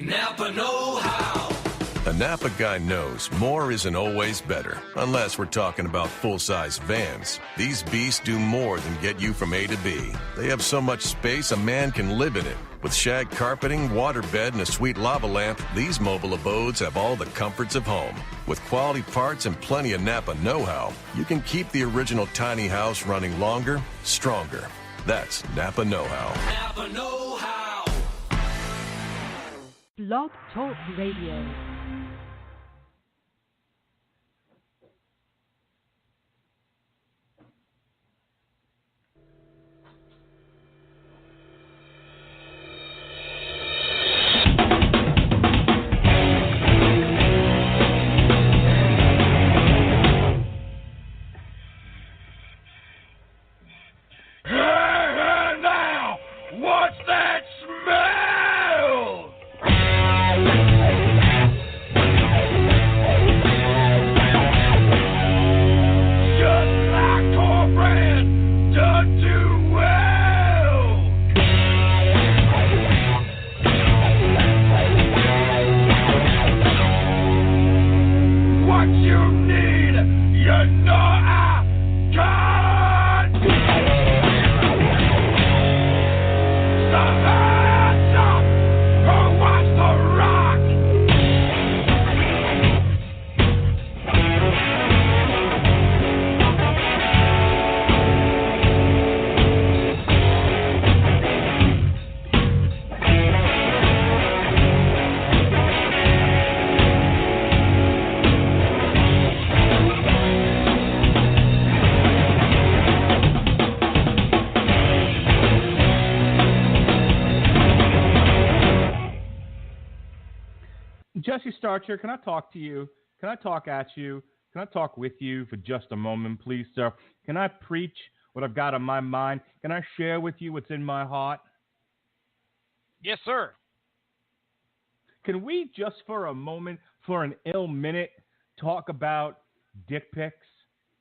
Napa know-how. A Napa guy knows more isn't always better, unless we're talking about full-size vans. These beasts do more than get you from A to B. They have so much space a man can live in it. With shag carpeting, waterbed, and a sweet lava lamp, these mobile abodes have all the comforts of home. With quality parts and plenty of Napa know-how, you can keep the original tiny house running longer, stronger. That's Napa know-how. Napa know-how. Blog Talk Radio. Jessie Starcher, can I talk to you? Can I talk at you? Can I talk with you for just a moment, please, sir? Can I preach what I've got on my mind? Can I share with you what's in my heart? Yes, sir. Can we just for a moment, for an ill minute, talk about dick pics?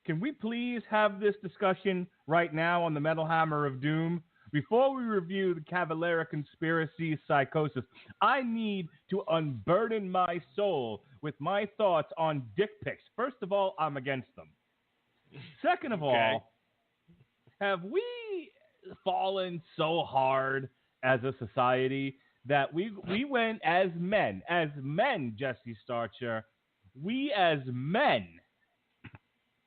Can we please have this discussion right now on the Metal Hammer of Doom? Before we review the Cavalera Conspiracy, Psychosis, I need to unburden my soul with my thoughts on dick pics. First of all, I'm against them. Second of all, have we fallen so hard as a society that we went as men, Jessie Starcher, we as men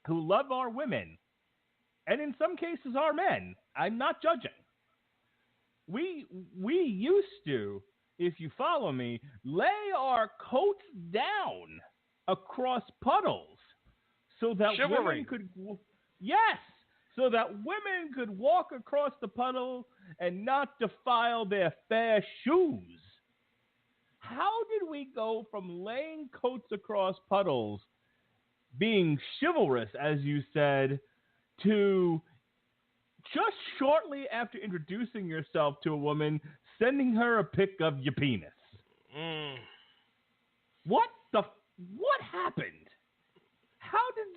who love our women, and in some cases our men, I'm not judging. We used to, if you follow me, lay our coats down across puddles so that women could, so that women could walk across the puddle and not defile their fair shoes. How did we go from laying coats across puddles, being chivalrous, as you said, to just shortly after introducing yourself to a woman, sending her a pic of your penis? What happened? How did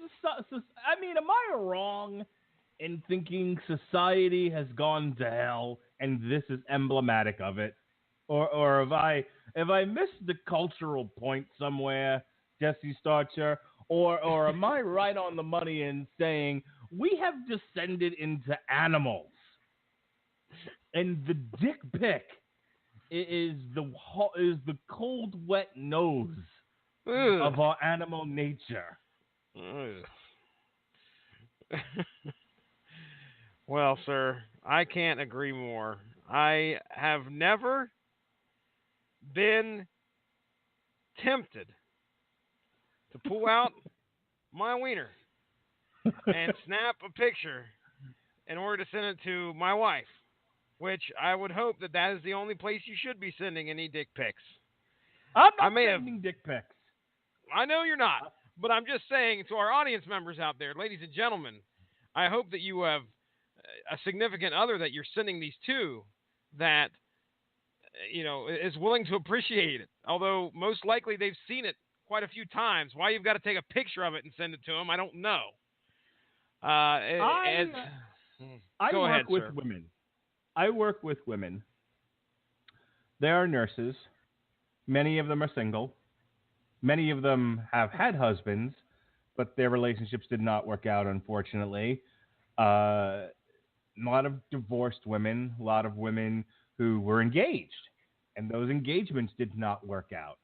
am I wrong in thinking society has gone to hell and this is emblematic of it? Or have I missed the cultural point somewhere, Jessie Starcher? Or am I right on the money in saying we have descended into animals, and the dick pic is the cold, wet nose of our animal nature? Well, sir, I can't agree more. I have never been tempted to pull out my wiener and snap a picture in order to send it to my wife, which I would hope that is the only place you should be sending any dick pics. I'm not sending dick pics. I know you're not, but I'm just saying to our audience members out there, ladies and gentlemen, I hope that you have a significant other that you're sending these to that, is willing to appreciate it. Although most likely they've seen it quite a few times. Why you've got to take a picture of it and send it to them, I don't know. I work with sir. women. I work with women. They are nurses. Many of them are single. Many of them have had husbands, but their relationships did not work out, unfortunately. A lot of divorced women, a lot of women who were engaged, and those engagements did not work out.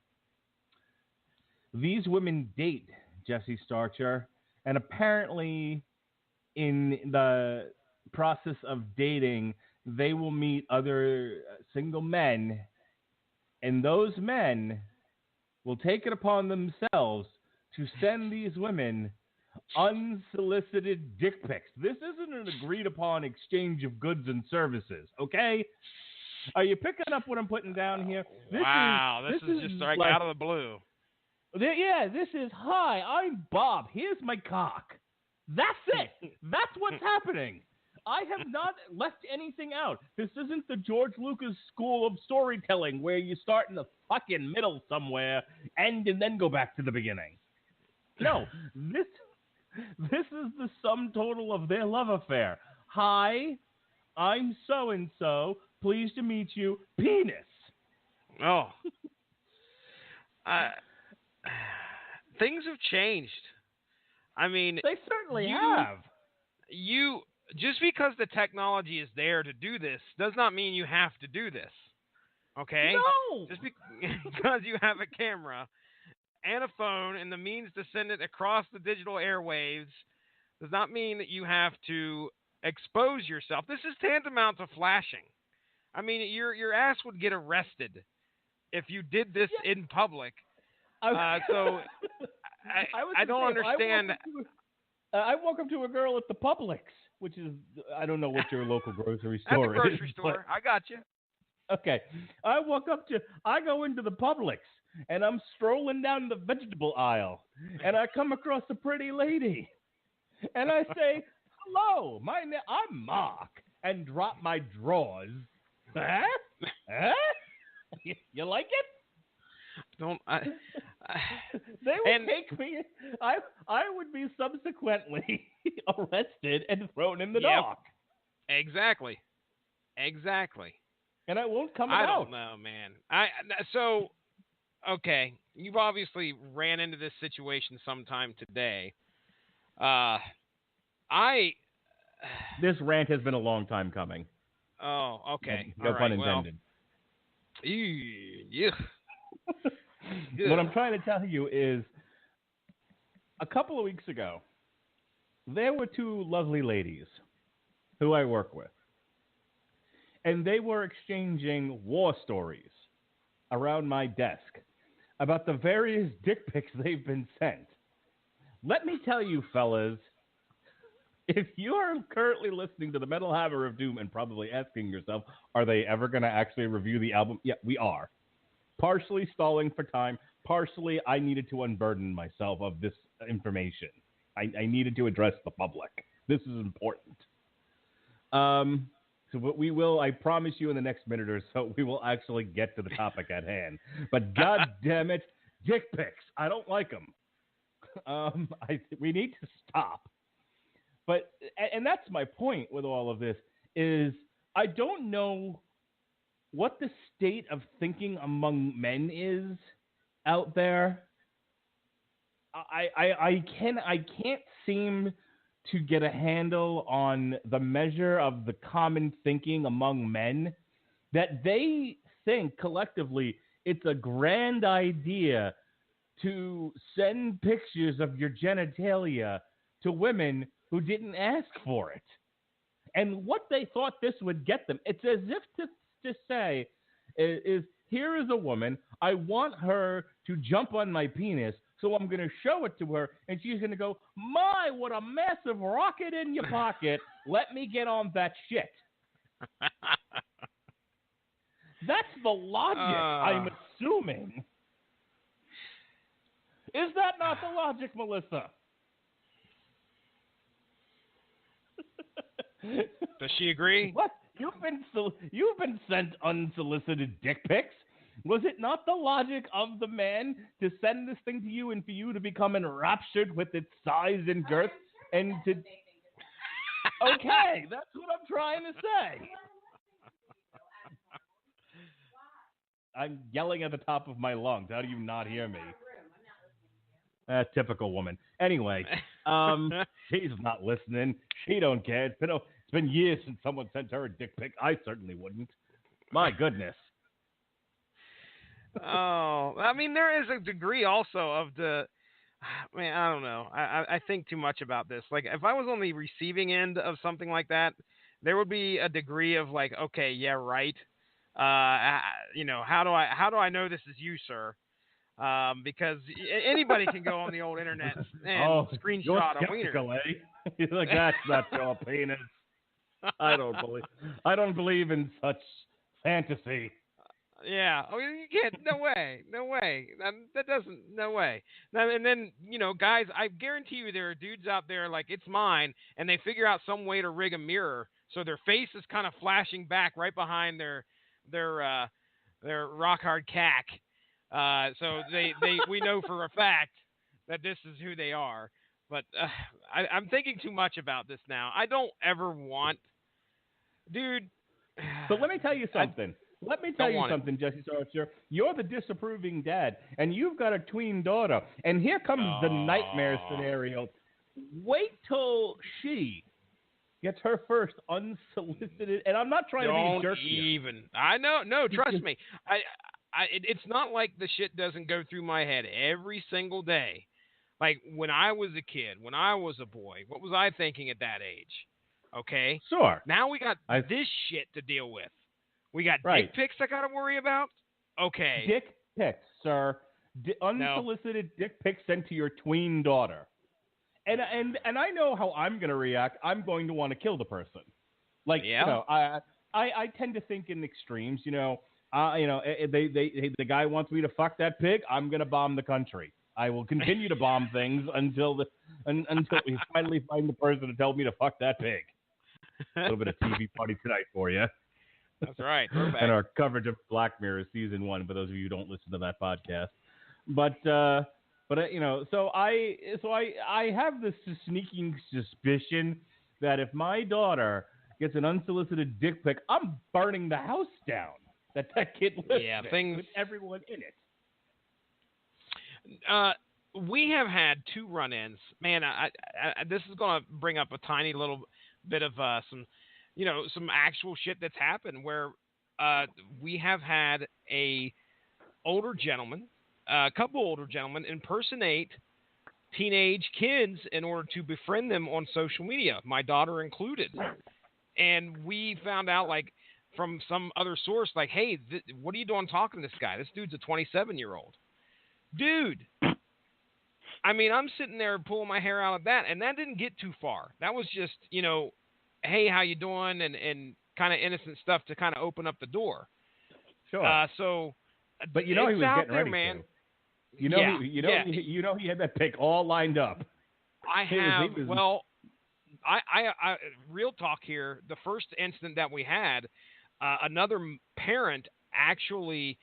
These women date Jessie Starcher, and apparently, in the process of dating, they will meet other single men, and those men will take it upon themselves to send these women unsolicited dick pics. This isn't an agreed upon exchange of goods and services, okay? Are you picking up what I'm putting down here? This is just like out of the blue. This is, hi, I'm Bob. Here's my cock. That's it. That's what's happening. I have not left anything out. This isn't the George Lucas school of storytelling where you start in the fucking middle somewhere, end, and then go back to the beginning. No, this is the sum total of their love affair. Hi, I'm so-and-so. Pleased to meet you. Penis. Oh. Things have changed. I mean, they certainly have. Just because the technology is there to do this does not mean you have to do this. Okay? No. Just because you have a camera and a phone and the means to send it across the digital airwaves does not mean that you have to expose yourself. This is tantamount to flashing. I mean, your ass would get arrested if you did this in public. I don't understand. I walk up to a girl at the Publix, which is, I don't know what your local grocery store is. At the grocery store. I got you. Okay. I go into the Publix, and I'm strolling down the vegetable aisle, and I come across a pretty lady, and I say, hello, I'm Mark, and drop my drawers. Huh? You like it? They would take me. I would be subsequently arrested and thrown in the dock. Exactly. And I won't come out. I don't know, man. Okay, you've obviously ran into this situation sometime today. This rant has been a long time coming. Oh, okay. No pun intended. Well, yeah. What I'm trying to tell you is, a couple of weeks ago, there were two lovely ladies who I work with, and they were exchanging war stories around my desk about the various dick pics they've been sent. Let me tell you, fellas, if you are currently listening to the Metal Hammer of Doom and probably asking yourself, are they ever going to actually review the album? Yeah, we are. Partially stalling for time. Partially, I needed to unburden myself of this information. I needed to address the public. This is important. So what we will, I promise you in the next minute or so, we will actually get to the topic at hand. But God damn it, dick pics. I don't like them. We need to stop. But, and that's my point with all of this, is I don't know what the state of thinking among men is out there. I can't seem to get a handle on the measure of the common thinking among men that they think collectively it's a grand idea to send pictures of your genitalia to women who didn't ask for it. And what they thought this would get them, it's as if to say is here is a woman, I want her to jump on my penis, so I'm going to show it to her, and she's going to go, my, what a massive rocket in your pocket. Let me get on that shit. That's the logic, I'm assuming. Is that not the logic, Melissa? Does she agree? What? You've been sent unsolicited dick pics. Was it not the logic of the man to send this thing to you and for you to become enraptured with its size and girth and to? Okay, that's what I'm trying to say. I'm yelling at the top of my lungs. How do you not hear me? Typical woman. Anyway, she's not listening. She don't care. It's been years since someone sent her a dick pic. I certainly wouldn't. My goodness. Oh, I mean, there is a degree also of the. Man, I don't know. I think too much about this. Like, if I was on the receiving end of something like that, there would be a degree of like, okay, yeah, right. How do I know this is you, sir? Because anybody can go on the old internet and screenshot a wiener. Eh? You're like, that's not your penis. I don't believe in such fantasy. Yeah. Oh, you can't. No way. No way. That doesn't. No way. And then, guys, I guarantee you there are dudes out there like, it's mine, and they figure out some way to rig a mirror so their face is kind of flashing back right behind their rock hard cack. So we know for a fact that this is who they are. But I'm thinking too much about this now. I don't ever want, dude. But let me tell you something. Jesse Sarcher. You're the disapproving dad, and you've got a tween daughter. And here comes the nightmare scenario. Wait till she gets her first unsolicited, and I'm not trying to be jerky. Don't even. I know. No, trust me. It's not like the shit doesn't go through my head every single day. Like, when I was a kid, when I was a boy, what was I thinking at that age? Okay? Sure. Now we got this shit to deal with. We got dick pics I got to worry about? Okay. Dick pics, sir. Unsolicited dick pics sent to your tween daughter. And I know how I'm going to react. I'm going to want to kill the person. Like, I tend to think in extremes, the guy wants me to fuck that pig, I'm going to bomb the country. I will continue to bomb things until we finally find the person to tell me to fuck that pig. A little bit of TV Party Tonight for you. That's right. And our coverage of Black Mirror season 1, for those of you who don't listen to that podcast. So I have this sneaking suspicion that if my daughter gets an unsolicited dick pic, I'm burning the house down that kid lives in with everyone in it. We have had 2 run-ins. Man, this is going to bring up a tiny little bit of some actual shit that's happened where we have had a couple older gentlemen impersonate teenage kids in order to befriend them on social media, my daughter included. And we found out, like, from some other source, like, hey, what are you doing talking to this guy? This dude's a 27-year-old. Dude. I mean, I'm sitting there pulling my hair out of that, and that didn't get too far. That was just, hey, how you doing? And kind of innocent stuff to kind of open up the door. Sure. But he was getting ready, man. He had that pick all lined up. I have. Well, I real talk here. The first incident that we had, another parent actually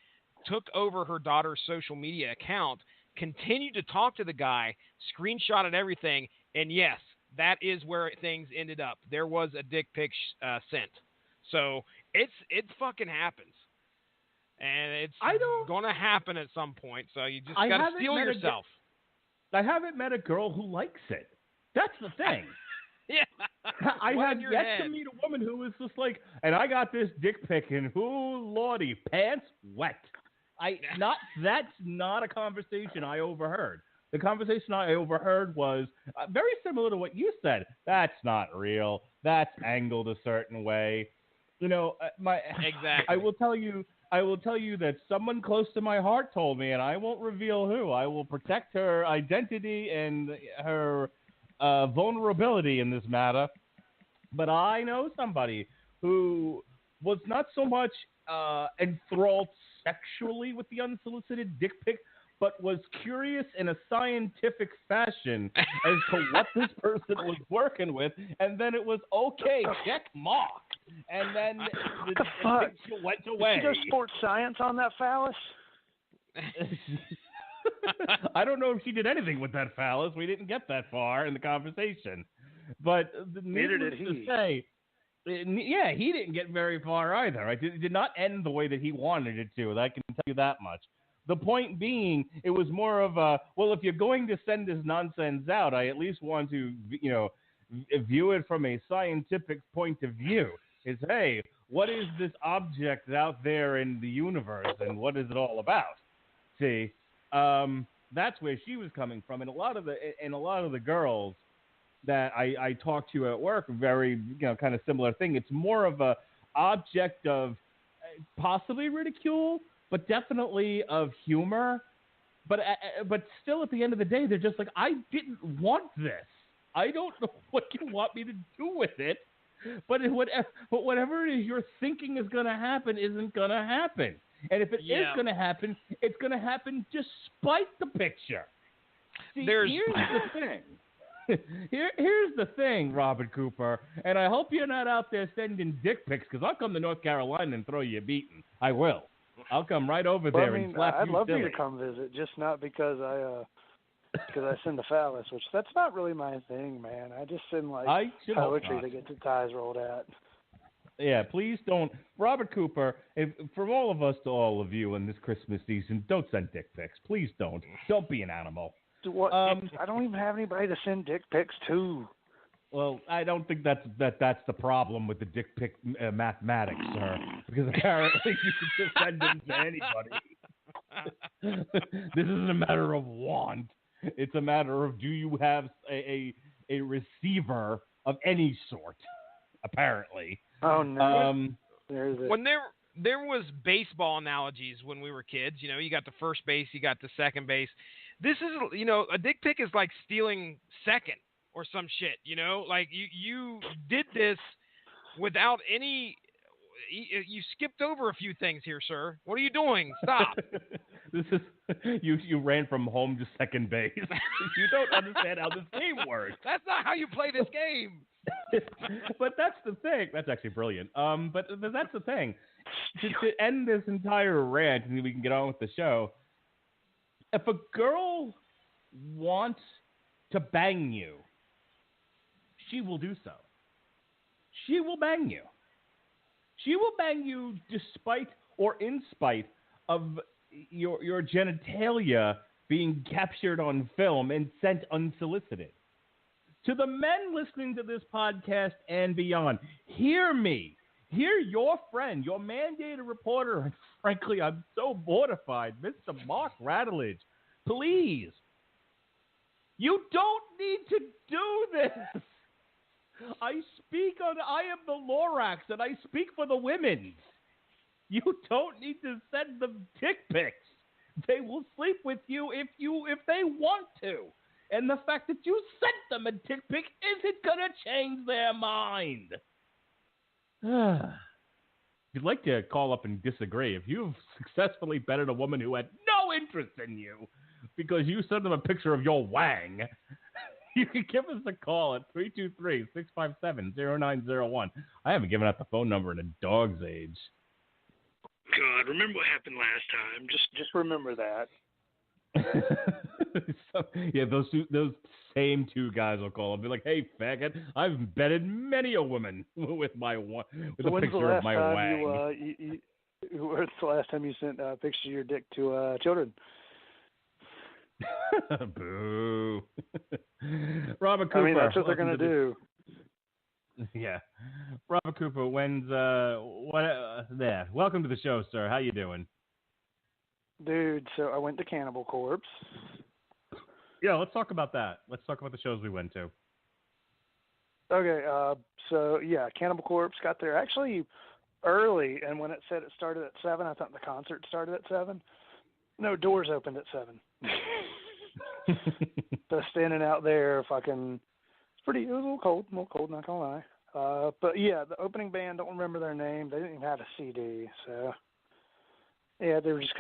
took over her daughter's social media account, continued to talk to the guy, screenshotted everything, and yes, that is where things ended up. There was a dick pic sent. So it fucking happens. And it's going to happen at some point. So you just got to steel yourself. I haven't met a girl who likes it. That's the thing. Yeah. I have yet to meet a woman who was just like, and I got this dick pic, and lordy, pants wet. That's not a conversation I overheard. The conversation I overheard was very similar to what you said. That's not real. That's angled a certain way. Exactly. I will tell you that someone close to my heart told me, and I won't reveal who. I will protect her identity and her vulnerability in this matter. But I know somebody who was not so much enthralled sexually with the unsolicited dick pic, but was curious in a scientific fashion as to what this person was working with, and then it was okay, check mark, and then the picture went away. Did you go sports science on that phallus? I don't know if she did anything with that phallus. We didn't get that far in the conversation, but neither did he. He didn't get very far either. It did not end the way that he wanted it to. I can tell you that much. The point being, it was more of a, well, if you're going to send this nonsense out, I at least want to, view it from a scientific point of view. It's, hey, what is this object out there in the universe, and what is it all about? See, that's where she was coming from, and a lot of the girls that I talk to at work, very kind of similar thing. It's more of a object of possibly ridicule, but definitely of humor. But still, at the end of the day, they're just like, I didn't want this. I don't know what you want me to do with it. But whatever it is you're thinking is going to happen isn't going to happen. And if it is going to happen, it's going to happen despite the picture. See, here's the thing. Here's the thing, Robert Cooper, and I hope you're not out there sending dick pics, because I'll come to North Carolina and throw you a beating. I will. I'll come right over there and slap you. I'd love silly. you to come visit, just not because I send the phallus, which that's not really my thing, man. I just send poetry to get the ties rolled at. Yeah, please don't. Robert Cooper, from all of us to all of you in this Christmas season, don't send dick pics. Please don't. Don't be an animal. What? I don't even have anybody to send dick pics to. Well, I don't think that's the problem with the dick pic mathematics, sir. Because apparently you can just send them to anybody. This isn't a matter of want. It's a matter of, do you have a receiver of any sort? Apparently. Oh no. When there was baseball analogies when we were kids, you got the first base, you got the second base. This is, a dick pic is like stealing second or some shit, like you did this without any, you skipped over a few things here, sir. What are you doing? Stop. This is, you ran from home to second base. You don't understand how this game works. That's not how you play this game. But that's the thing. That's actually brilliant. But that's the thing. To end this entire rant, and we can get on with the show. If a girl wants to bang you, she will do so. She will bang you. She will bang you despite or in spite of your genitalia being captured on film and sent unsolicited. To the men listening to this podcast and beyond, hear me. Hear your friend, your mandated reporter, and frankly, I'm so mortified, Mr. Mark Rattledge. Please. You don't need to do this. I am the Lorax, and I speak for the women. You don't need to send them dick pics. They will sleep with you if they want to. And the fact that you sent them a dick pic isn't going to change their mind. If you'd like to call up and disagree, if you've successfully betted a woman who had no interest in you because you sent them a picture of your wang, you can give us a call at 323-657-0901. I haven't given out the phone number in a dog's age. God, remember what happened last time. Just remember that. So, yeah, those same two guys will call and be like, "Hey, faggot, I've betted many a woman with a picture of my wang." When's the last time you sent a picture of your dick to children? Boo. Robert Cooper. I mean, that's what they're gonna do. Yeah, Robert Cooper. Welcome to the show, sir. How you doing? Dude, so I went to Cannibal Corpse. Yeah, let's talk about that. Let's talk about the shows we went to. Okay, so yeah, Cannibal Corpse got there actually early, and when it said it started at 7, I thought the concert started at 7. No, doors opened at 7. So standing out there, it was a little cold, not gonna lie. But yeah, the opening band, don't remember their name. They didn't even have a CD, so. Yeah, they were just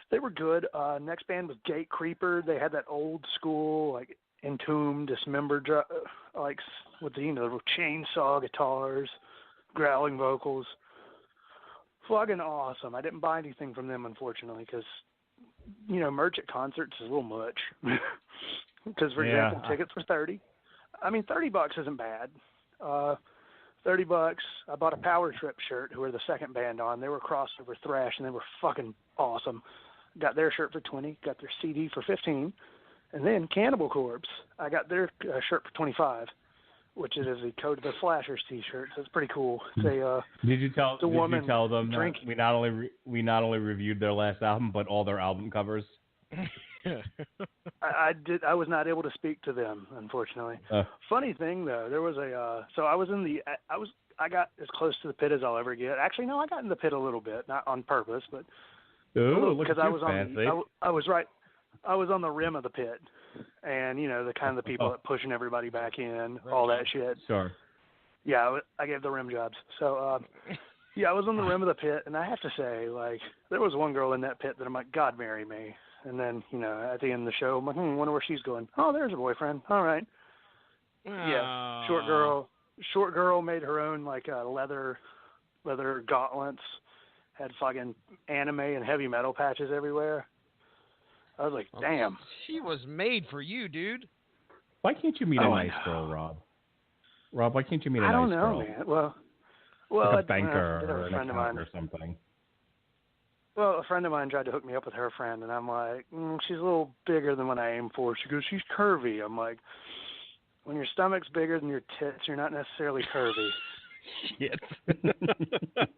they were good. Next band was Gate Creeper. They had that old school, Entombed, Dismembered, with the, the chainsaw guitars, growling vocals. Fucking awesome. I didn't buy anything from them, unfortunately, because, merch at concerts is a little much. Because, for example, tickets were $30. I mean, $30 isn't bad. $30. I bought a Power Trip shirt, who were the second band on. They were crossover thrash, and they were fucking awesome. Got their shirt for $20, got their CD for $15, and then Cannibal Corpse, I got their shirt for $25, which is the Code of the Slashers T-shirt. So it's pretty cool. It's a Did you tell them drink. that we not only reviewed their last album, but all their album covers? I did. I was not able to speak to them, unfortunately. Funny thing though, there was so I was in the. I got as close to the pit as I'll ever get. Actually, no, I got in the pit a little bit, not on purpose, but because I was fancy. I was right. I was on the rim of the pit, and the kind of the people that pushing everybody back in, all that shit. Sure. Yeah, I gave the rim jobs. So yeah, I was on the rim of the pit, and I have to say, like, there was one girl in that pit that I'm like, God marry me. And then, at the end of the show, I'm like, wonder where she's going. Oh, there's a boyfriend. All right. Yeah. Short girl made her own, like, leather gauntlets. Had fucking anime and heavy metal patches everywhere. I was like, damn. She was made for you, dude. Why can't you meet a nice girl, Rob? Rob, why can't you meet a nice girl? I don't know, man. Well, like a banker or an accountant or something. Well, a friend of mine tried to hook me up with her friend, and I'm like, she's a little bigger than what I aim for. She goes, she's curvy. I'm like, when your stomach's bigger than your tits, you're not necessarily curvy. Shit.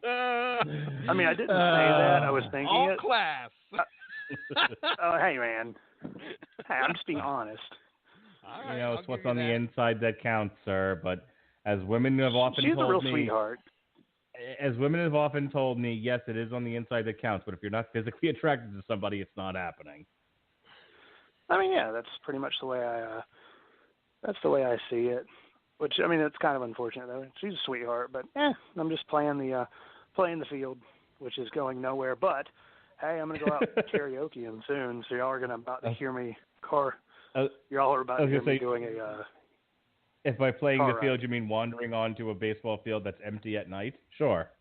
I mean, I didn't say that. I was thinking all it. Class. Oh, hey, man. Hey, I'm just being honest. All right, it's what's on the inside that counts, sir. But as women have often she's told a real me, sweetheart. As women have often told me, yes, it is on the inside that counts. But if you're not physically attracted to somebody, it's not happening. I mean, yeah, that's pretty much the way I see it. Which, I mean, it's kind of unfortunate though. She's a sweetheart, but I'm just playing the field, which is going nowhere. But hey, I'm gonna go out karaoke soon, so y'all are about to hear me y'all are about to hear me doing a. If by playing the field you mean wandering onto a baseball field that's empty at night, sure.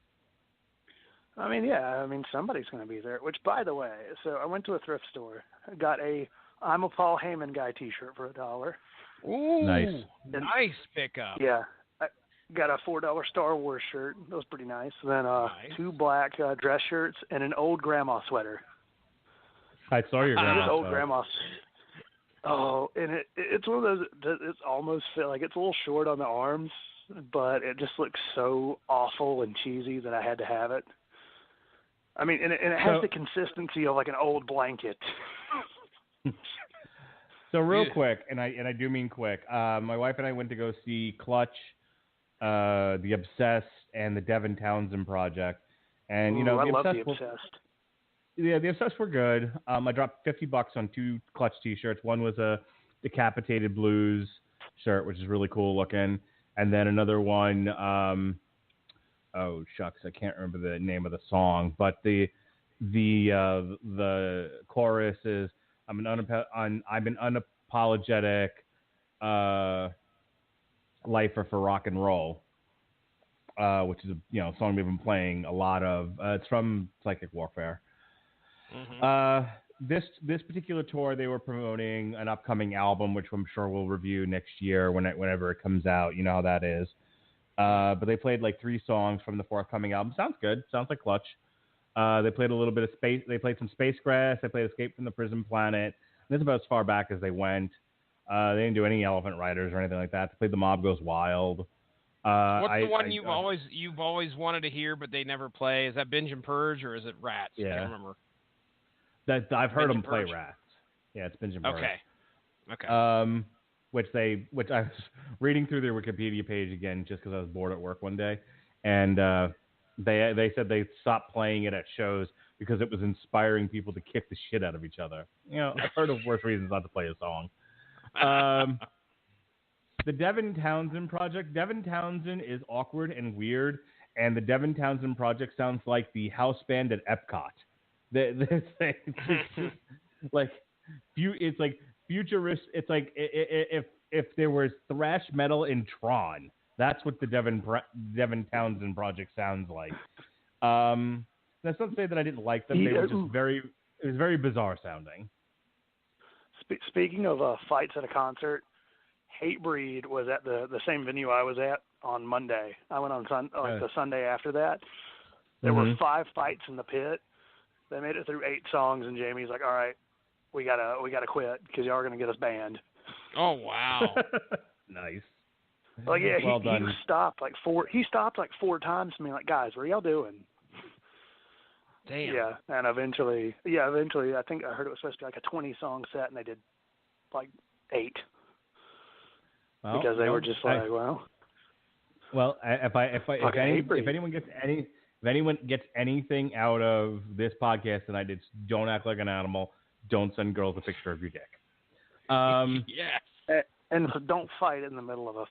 I mean, yeah. I mean, somebody's going to be there. Which, by the way, so I went to a thrift store, got a "I'm a Paul Heyman Guy" T-shirt for $1. Ooh, nice pickup. Yeah, I got a $4 Star Wars shirt. That was pretty nice. Then nice. 2 black dress shirts and an old grandma sweater. I saw your grandma. Old grandma. Oh, and it's one of those. It's almost fit like it's a little short on the arms, but it just looks so awful and cheesy that I had to have it. I mean, and it has the consistency of like an old blanket. So real quick, and I do mean quick. My wife and I went to go see Clutch, the Obsessed, and the Devin Townsend Project, and I love the Obsessed. Yeah, the Obsessed were good. I dropped $50 on 2 Clutch T-shirts. One was a Decapitated Blues shirt, which is really cool looking, and then another one. Oh shucks, I can't remember the name of the song, but the chorus is I'm an unapologetic lifer for rock and roll, which is a song we've been playing a lot of. It's from Psychic Warfare. Mm-hmm. This particular tour, they were promoting an upcoming album, which I'm sure we'll review next year whenever it comes out. You know how that is. But they played like 3 songs from the forthcoming album. Sounds good. Sounds like Clutch. They played a little bit of space. They played some Spacegrass. They played Escape from the Prison Planet. And that's about as far back as they went. They didn't do any Elephant Riders or anything like that. They played The Mob Goes Wild. What's the one you've always wanted to hear but they never play? Is that Binge and Purge or is it Rats? Yeah. I can't remember. I've heard them play Rats. Yeah, it's Binge and Purge. Okay. Which I was reading through their Wikipedia page again just because I was bored at work one day, and they said they stopped playing it at shows because it was inspiring people to kick the shit out of each other. I've heard of worse reasons not to play a song. The Devin Townsend Project. Devin Townsend is awkward and weird, and the Devin Townsend Project sounds like the house band at Epcot. It's just like it's like futurist. It's like if there was thrash metal in Tron, that's what the Devin Townsend Project sounds like. That's not to say that I didn't like them. They were just it was very bizarre sounding. Speaking of fights at a concert, Hatebreed was at the same venue I was at on Monday. I went on the Sunday after that. There were 5 fights in the pit. They made it through 8 songs, and Jamie's like, "All right, we gotta quit because y'all are gonna get us banned." Oh wow! Nice. Like yeah, well he done. stopped like 4. He stopped like 4 times to me, like, "Guys, what are y'all doing?" Damn. Yeah, and eventually, I think I heard it was supposed to be like a 20-song set, and they did like 8 because they were just like, well. Well, if anyone gets anything out of this podcast tonight, it's don't act like an animal. Don't send girls a picture of your dick. Yes. And don't fight in the middle of a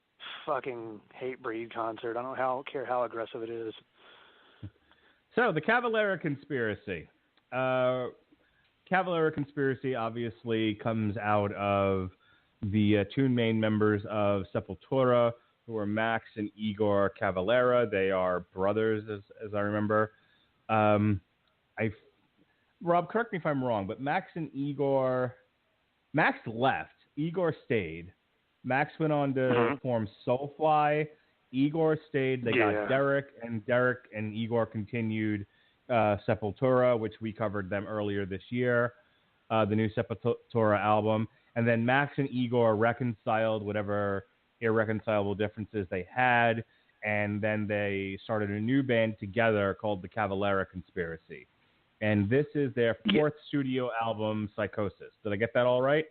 fucking Hatebreed concert. I don't care how aggressive it is. So, the Cavalera Conspiracy. Cavalera Conspiracy obviously comes out of the 2 main members of Sepultura, who are Max and Igor Cavalera. They are brothers, as I remember. Rob, correct me if I'm wrong, but Max left. Igor stayed. Max went on to form Soulfly. Igor stayed. They got Derek and Igor continued Sepultura, which we covered them earlier this year, the new Sepultura album. And then Max and Igor reconciled whatever irreconcilable differences they had, and then they started a new band together called the Cavalera Conspiracy. And this is their 4th studio album, Psychosis. Did I get that all right?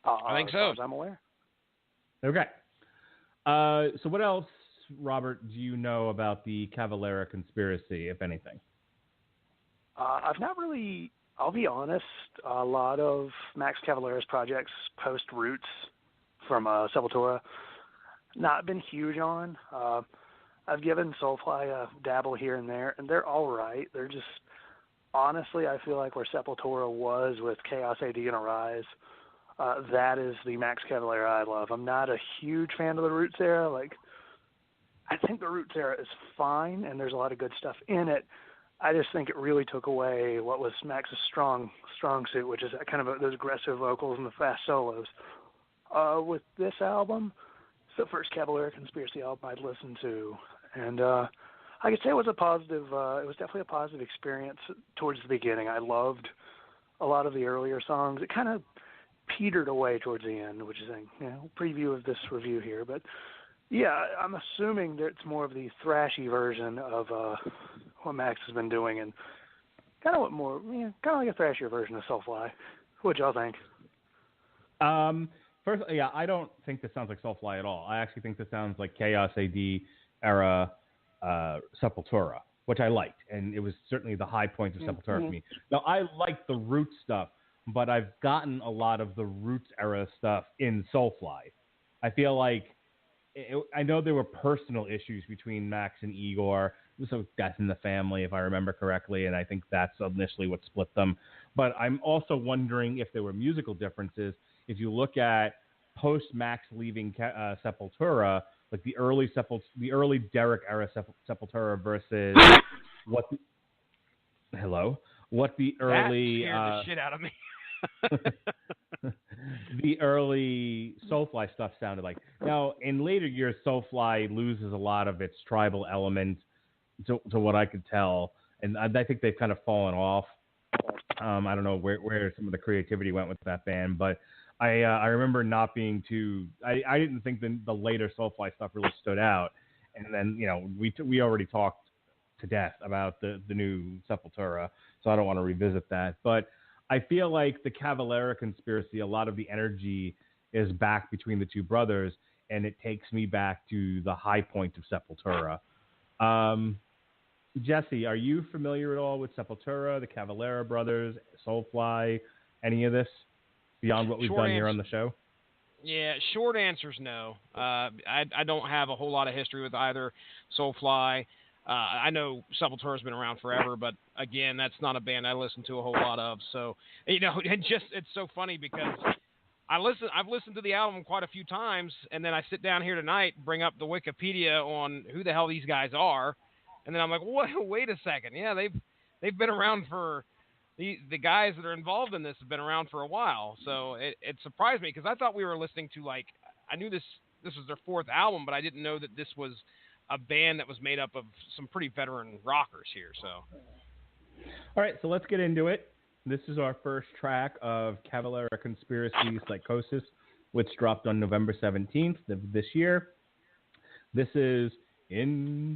I think so. As far as I'm aware. Okay. So what else, Robert, do you know about the Cavalera Conspiracy, if anything? I've not really, I'll be honest, a lot of Max Cavalera's projects post Roots from Sepultura, not been huge on. I've given Soulfly a dabble here and there, and they're all right. They're just, honestly, I feel like where Sepultura was with Chaos AD and Arise, that is the Max Cavalera I love. I'm not a huge fan of the Roots era. Like, I think the Roots era is fine, and there's a lot of good stuff in it. I just think it really took away what was Max's strong suit, which is kind of those aggressive vocals and the fast solos. With this album, it's the first Cavalera Conspiracy album I'd listened to, and I could say it was a positive. It was definitely a positive experience towards the beginning. I loved a lot of the earlier songs. It kind of petered away towards the end, which is a preview of this review here. But yeah, I'm assuming that it's more of the thrashy version of what Max has been doing, and kind of like a thrashier version of Soulfly. What y'all think? First, yeah, I don't think this sounds like Soulfly at all. I actually think this sounds like Chaos AD era Sepultura, which I liked, and it was certainly the high point of Sepultura for me. Now, I like the Roots stuff, but I've gotten a lot of the Roots era stuff in Soulfly. I feel like I know there were personal issues between Max and Igor. It was a death in the family, if I remember correctly, and I think that's initially what split them. But I'm also wondering if there were musical differences. If you look at post-Max leaving Sepultura, like the early Derek era Sepultura versus what the early that scared the shit out of me. the early Soulfly stuff sounded like. Now, in later years, Soulfly loses a lot of its tribal element, to what I could tell, and I think they've kind of fallen off. I don't know where some of the creativity went with that band, but I remember not being too. I didn't think the later Soulfly stuff really stood out, and then we already talked to death about the new Sepultura, so I don't want to revisit that. But I feel like the Cavalera Conspiracy, a lot of the energy is back between the two brothers, and it takes me back to the high point of Sepultura. Jessie, are you familiar at all with Sepultura, the Cavalera brothers, Soulfly, any of this beyond what we've done here on the show? Yeah, short answer is no. I don't have a whole lot of history with either Soulfly. I know Sepultura's been around forever, but again, that's not a band I listen to a whole lot of. So, it's so funny because I've listened to the album quite a few times, and then I sit down here tonight, bring up the Wikipedia on who the hell these guys are, and then I'm like, wait a second. Yeah, they've been around for the guys that are involved in this have been around for a while. So it surprised me because I thought we were listening to like, I knew this was their fourth album, but I didn't know that this was a band that was made up of some pretty veteran rockers here. So. All right, so let's get into it. This is our first track of Cavalera Conspiracy, Psychosis, which dropped on November 17th of this year. This is Insane.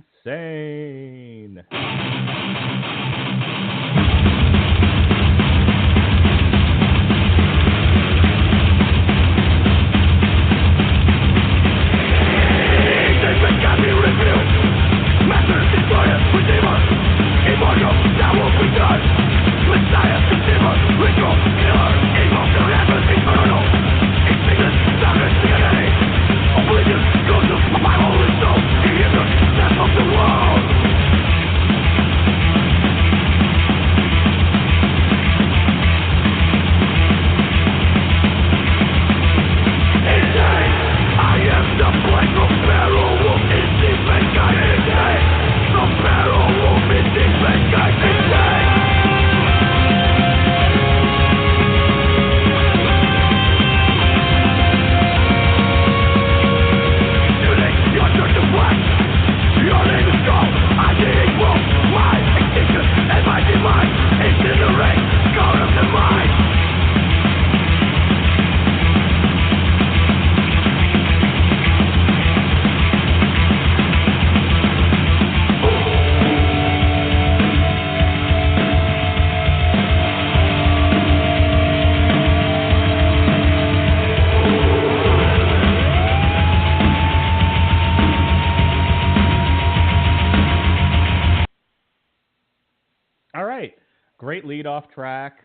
Great lead-off track.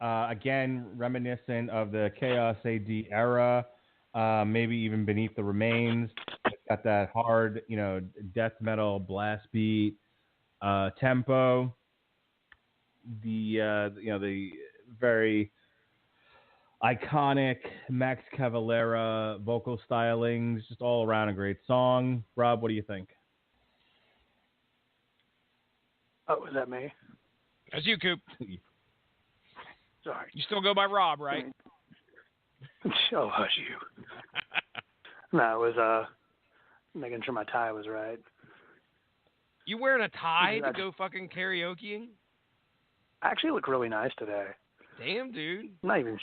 Again, reminiscent of the Chaos AD era, maybe even Beneath the Remains. It's got that hard, death metal blast beat tempo. The very iconic Max Cavalera vocal stylings, just all around a great song. Rob, what do you think? Oh, was that me? That's you, Coop. Sorry. You still go by Rob, right? Oh, hush you. No, it was making sure my tie was right. You wearing a tie to go fucking karaokeing? I actually look really nice today. Damn, dude. Not even.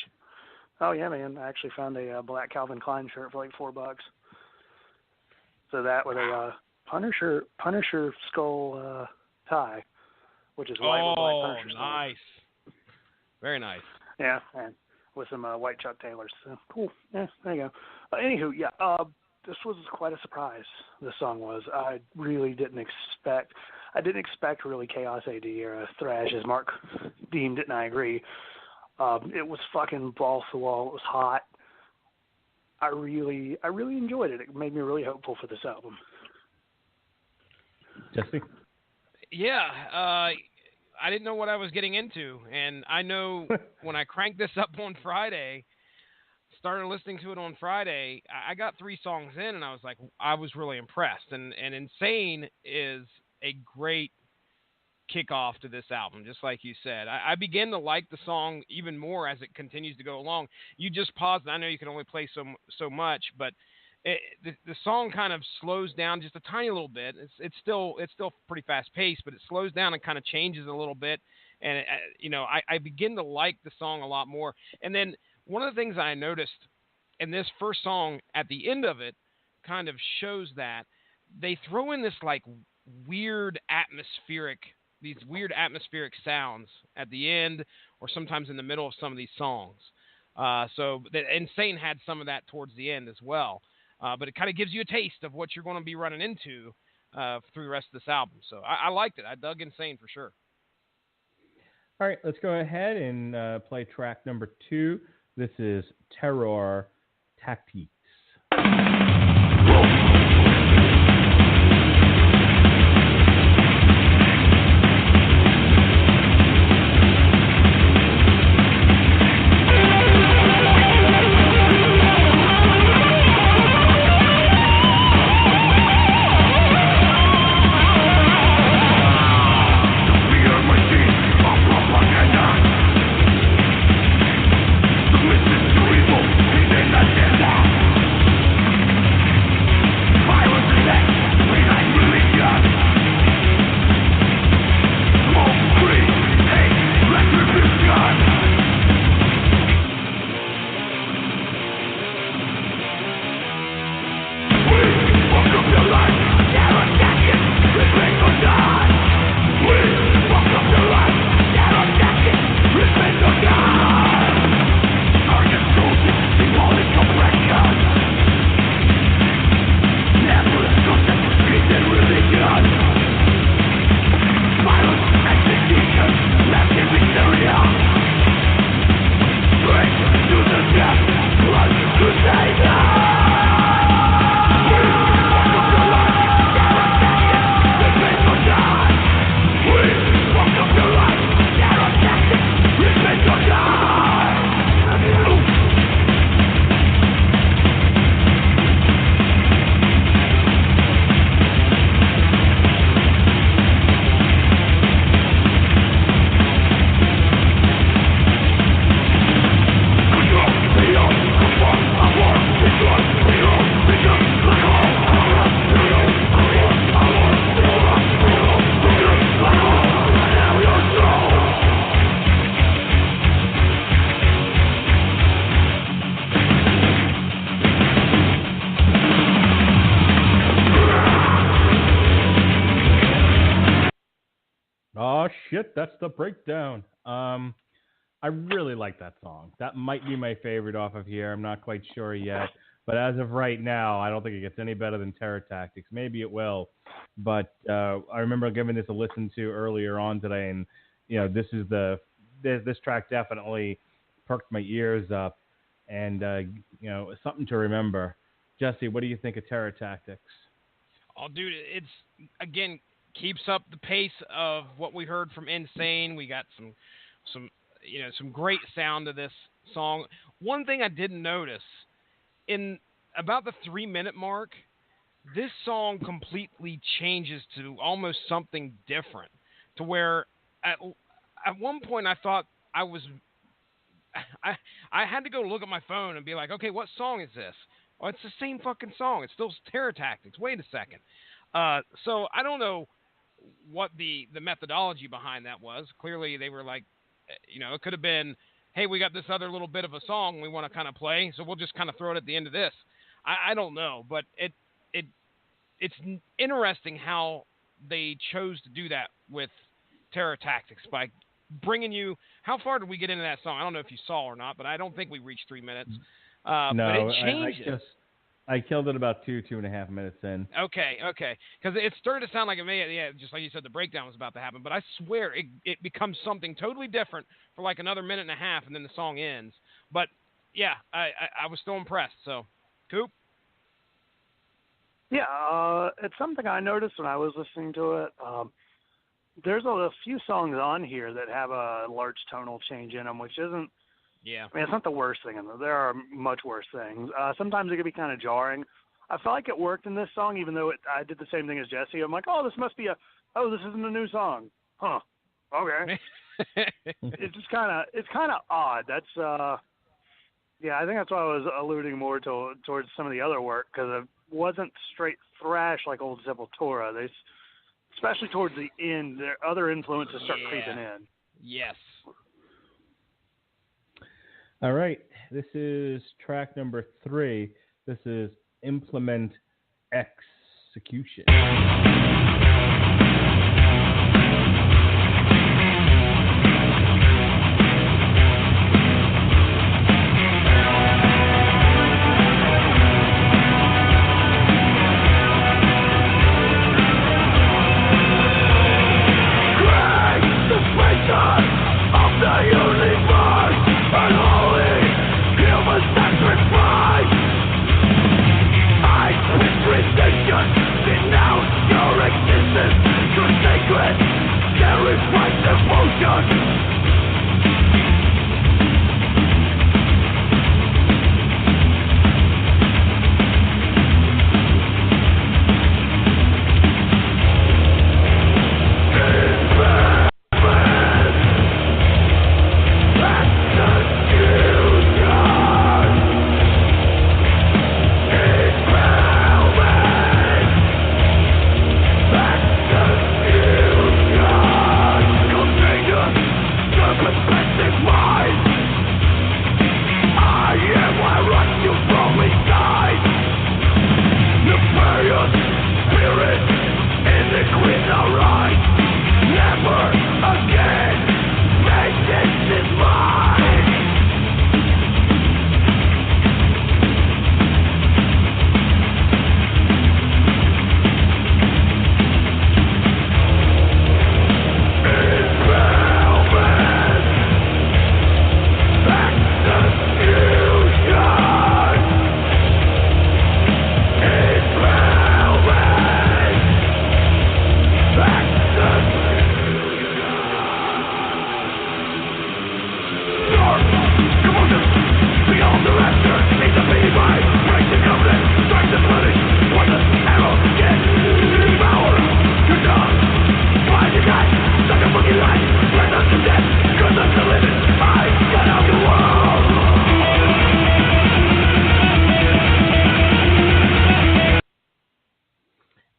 Oh yeah, man. I actually found a black Calvin Klein shirt for like $4. So that with a Punisher skull tie. Which is white with black Punisher. Oh, nice. Very nice. Yeah, and with some white Chuck Taylors. So, cool. Yeah, there you go. Anywho, yeah, this was quite a surprise, this song was. I really didn't expect really Chaos AD era thrash, as Mark deemed it, and I agree. It was fucking balls to the wall. It was hot. I really enjoyed it. It made me really hopeful for this album. Jesse? Yeah, I didn't know what I was getting into, and I know when I cranked this up on Friday, started listening to it on Friday, I got 3 songs in, and I was really impressed, and Insane is a great kickoff to this album, just like you said. I begin to like the song even more as it continues to go along. You just paused, and I know you can only play so much, but the song kind of slows down just a tiny little bit. It's still pretty fast paced, but it slows down and kind of changes a little bit. And I begin to like the song a lot more. And then one of the things I noticed in this first song at the end of it kind of shows that they throw in this like weird atmospheric sounds at the end or sometimes in the middle of some of these songs. So Insane had some of that towards the end as well. But it kind of gives you a taste of what you're going to be running into through the rest of this album. So I liked it. I dug Insane for sure. All right, let's go ahead and play track number 2. This is Terror Tactiques. We are machines of propaganda. shit, that's the breakdown. I really like that song. That might be my favorite off of here. I'm not quite sure yet. But as of right now, I don't think it gets any better than Terror Tactics. Maybe it will. But I remember giving this a listen to earlier on today, and this track definitely perked my ears up, and something to remember. Jesse, what do you think of Terror Tactics? Oh, dude, it's again keeps up the pace of what we heard from Insane. We got some great sound to this song. One thing I didn't notice. In about the 3-minute mark, this song completely changes to almost something different. To where at one point I thought I had to go look at my phone and be like, okay, what song is this? Oh, it's the same fucking song. It's still Terror Tactics. Wait a second. So I don't know what the methodology behind that was. Clearly they were like, it could have been, hey, we got this other little bit of a song we want to kind of play, so we'll just kind of throw it at the end of this. I don't know, but it's interesting how they chose to do that with Terror Tactics by bringing you. How far did we get into that song? I don't know if you saw or not, but I don't think we reached 3 minutes. No, but it changed I killed it about 2.5 minutes in. Okay. Because it started to sound like it may, just like you said, the breakdown was about to happen. But I swear it becomes something totally different for like another minute and a half, and then the song ends. But, yeah, I was still impressed. So, Coop? Yeah, it's something I noticed when I was listening to it. There's a few songs on here that have a large tonal change in them, which isn't, yeah. I mean, it's not the worst thing in them. There are much worse things. Sometimes it can be kind of jarring. I felt like it worked in this song, even though I did the same thing as Jessie. I'm like, this isn't a new song. Huh. Okay. It's kind of odd. That's, I think that's why I was alluding more towards some of the other work, because it wasn't straight thrash like old Sepultura. Especially towards the end, their other influences start creeping in. Yes. All right. This is track number 3. This is Implement Execution.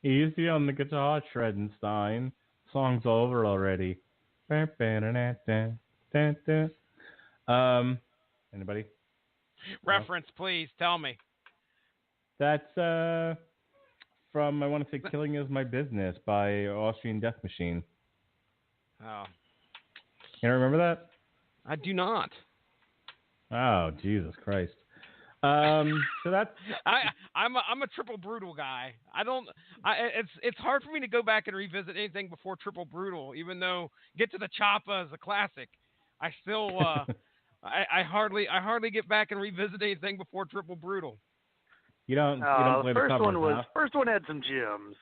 Easy on the guitar, Shredenstein. Song's over already. Anybody? Reference, please. Tell me. That's from, I want to say, Killing Is My Business by Austrian Death Machine. Oh. You don't remember that? I do not. Oh, Jesus Christ. So that's I'm a Triple Brutal guy. It's hard for me to go back and revisit anything before Triple Brutal, even though Get to the Choppa is a classic. I still I hardly get back and revisit anything before Triple Brutal. You don't play the first covers, one was huh? first one had some gems.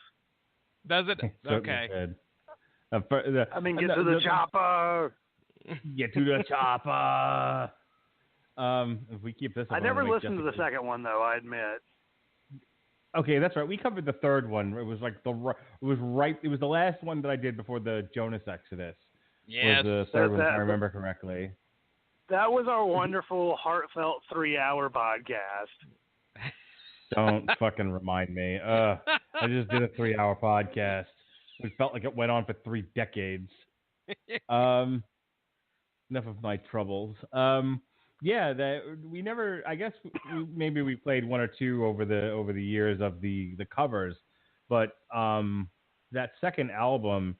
Does it? Okay. Did. Get to the chopper. Get to the chopper. If we keep this, I never listened to the second one though. I admit. Okay, that's right. We covered the third one. It was like it was the last one that I did before the Jonas Exodus. Yes. Was the third one, if I remember correctly. That was our wonderful, heartfelt 3-hour podcast. Don't fucking remind me. I just did a 3-hour podcast. It felt like it went on for 3 decades. Enough of my troubles. We never. I guess maybe we played 1 or 2 over the years of the covers, but that second album.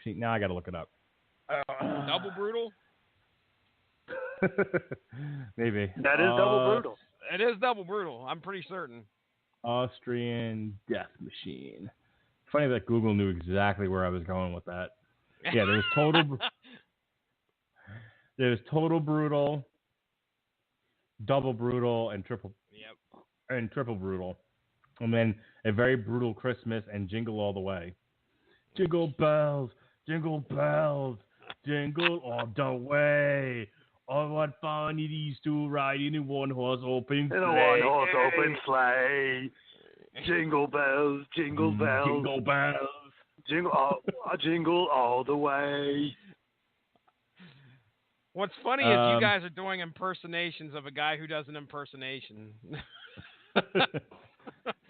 See, now I got to look it up. Double Brutal. Maybe that is Double Brutal. It is Double Brutal. I'm pretty certain. Austrian Death Machine. Funny that Google knew exactly where I was going with that. Yeah, there was Total Brutal, Double Brutal, and Triple Brutal, and then A Very Brutal Christmas and Jingle All the Way. Jingle bells, jingle all the way. Oh, what fun it is to ride in a one-horse open sleigh. In a one-horse open sleigh. Jingle bells, jingle bells. Jingle bells. Jingle all the way. What's funny is you guys are doing impersonations of a guy who does an impersonation.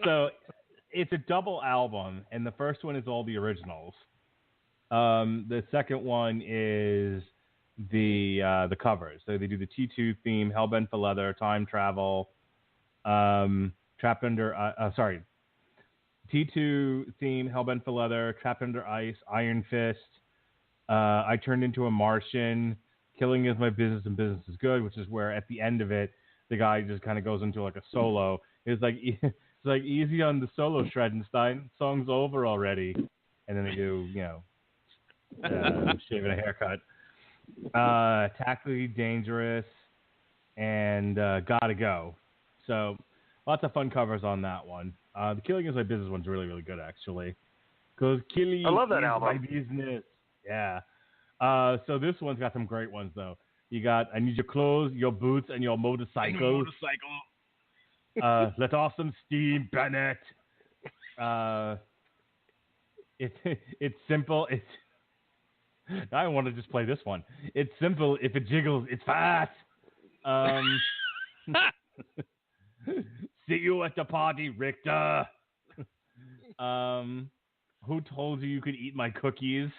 So it's a double album, and the first one is all the originals. The second one is the covers. So they do the T2 theme, Hellbent for Leather, Time Travel, Trapped Under. T2 theme, Hellbent for Leather, Trapped Under Ice, Iron Fist. I Turned Into a Martian. Killing Is My Business and Business is Good, which is where at the end of it, the guy just kind of goes into like a solo. It's like easy on the solo, Shredenstein. Song's over already. And then they do, shaving a haircut. Tactically Dangerous and Gotta Go. So lots of fun covers on that one. The Killing Is My Business one's really, really good, actually. Because killing I love that is album. my business. Yeah. So this one's got some great ones, though. You got I Need Your Clothes, Your Boots, and Your Motorcycle. Let Off Some Steam, Bennett. It's simple. I want to just play this one. It's simple. If it jiggles, it's fast. See you at the party, Richter. Who told you could eat my cookies?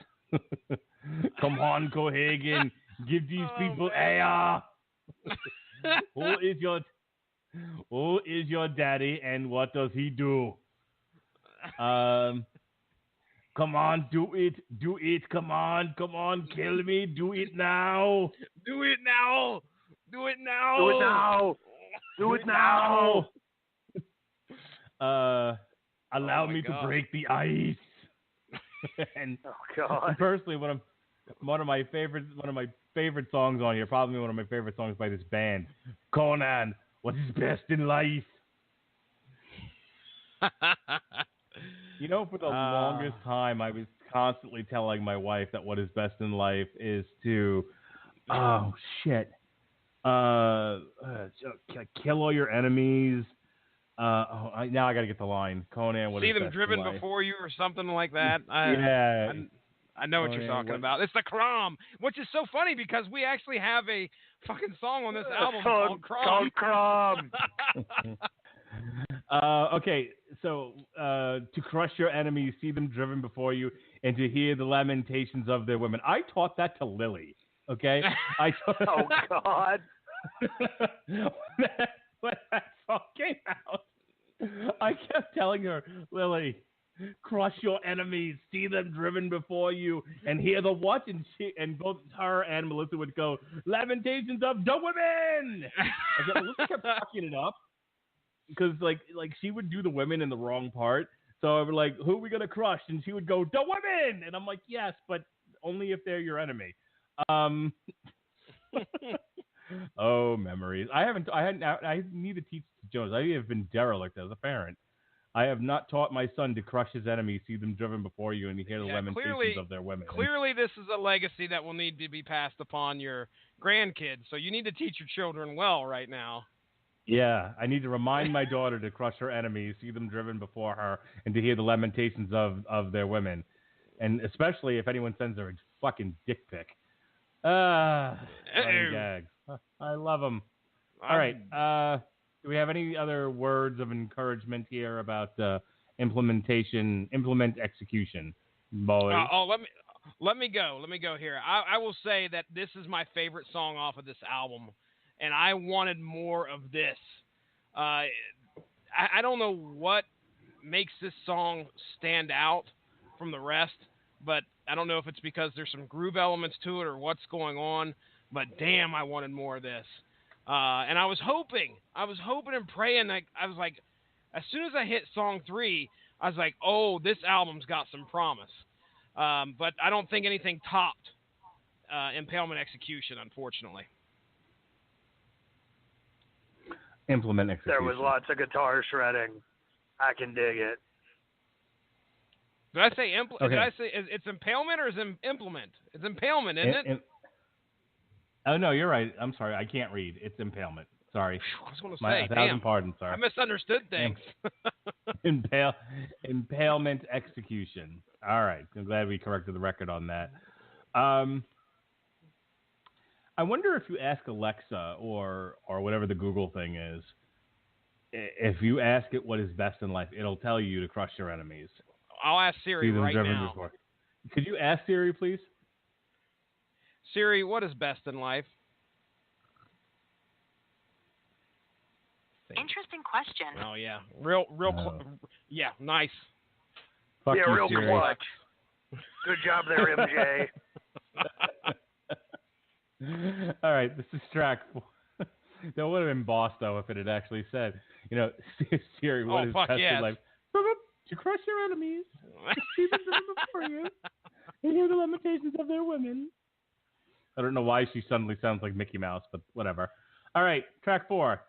Come on, Cohagen. Give these people air. Who is your daddy and what does he do? Come on, do it. Come on, kill me. Do it now. Do it now. Allow me to break the ice. And personally, one of my favorite songs on here, probably one of my favorite songs by this band, Conan. What is best in life? For the longest time, I was constantly telling my wife that what is best in life is to, kill all your enemies. Now I got to get the line. Conan, what See is them best driven in life? before you or something like that. I know what you're talking about. It's the Crom, which is so funny because we actually have a fucking song on this album called Crom. Okay, so to crush your enemies, see them driven before you, and to hear the lamentations of their women. I taught that to Lily. Okay, oh God. when that song came out, I kept telling her, Lily, crush your enemies, see them driven before you, and hear the what? And both her and Melissa would go, Lamentations of the Women! And then Melissa kept fucking it up, because like she would do the women in the wrong part. So I would like, who are we gonna crush? And she would go, the women! And I'm like, yes, but only if they're your enemy. Oh, memories. I need to teach Jones. I have been derelict as a parent. I have not taught my son to crush his enemies, see them driven before you, and hear the lamentations of their women. Clearly, this is a legacy that will need to be passed upon your grandkids. So you need to teach your children well right now. Yeah, I need to remind my daughter to crush her enemies, see them driven before her, and to hear the lamentations of their women. And especially if anyone sends her a fucking dick pic. Funny gags. I love them. All right. Do we have any other words of encouragement here about implement execution, boys? Let me go here. I will say that this is my favorite song off of this album, and I wanted more of this. I don't know what makes this song stand out from the rest, but I don't know if it's because there's some groove elements to it or what's going on, but damn, I wanted more of this. And I was hoping and praying. I was like, as soon as I hit song 3, I was like, oh, this album's got some promise. But I don't think anything topped Impalement Execution, unfortunately. Implement Execution. There was lots of guitar shredding. I can dig it. Did I say okay. Did I say it's Impalement or is it Implement? It's Impalement, isn't it? Oh, no, you're right. I'm sorry. I can't read. It's Impalement. Sorry. I was going to say, 1,000 pardons, sorry. I misunderstood things. Impalement Execution. All right. I'm glad we corrected the record on that. I wonder if you ask Alexa or whatever the Google thing is, if you ask it what is best in life, it'll tell you to crush your enemies. I'll ask Siri right now. Before. Could you ask Siri, please? Siri, what is best in life? Interesting question. Oh yeah, yeah, nice. Fuck yeah, you, real Siri. clutch. Good job there, MJ. All right, this is track 4. That would have been boss though if it had actually said, Siri, what is best in life? To crush your enemies, see them before you, and hear the lamentations of their women. I don't know why she suddenly sounds like Mickey Mouse, but whatever. All right, track 4,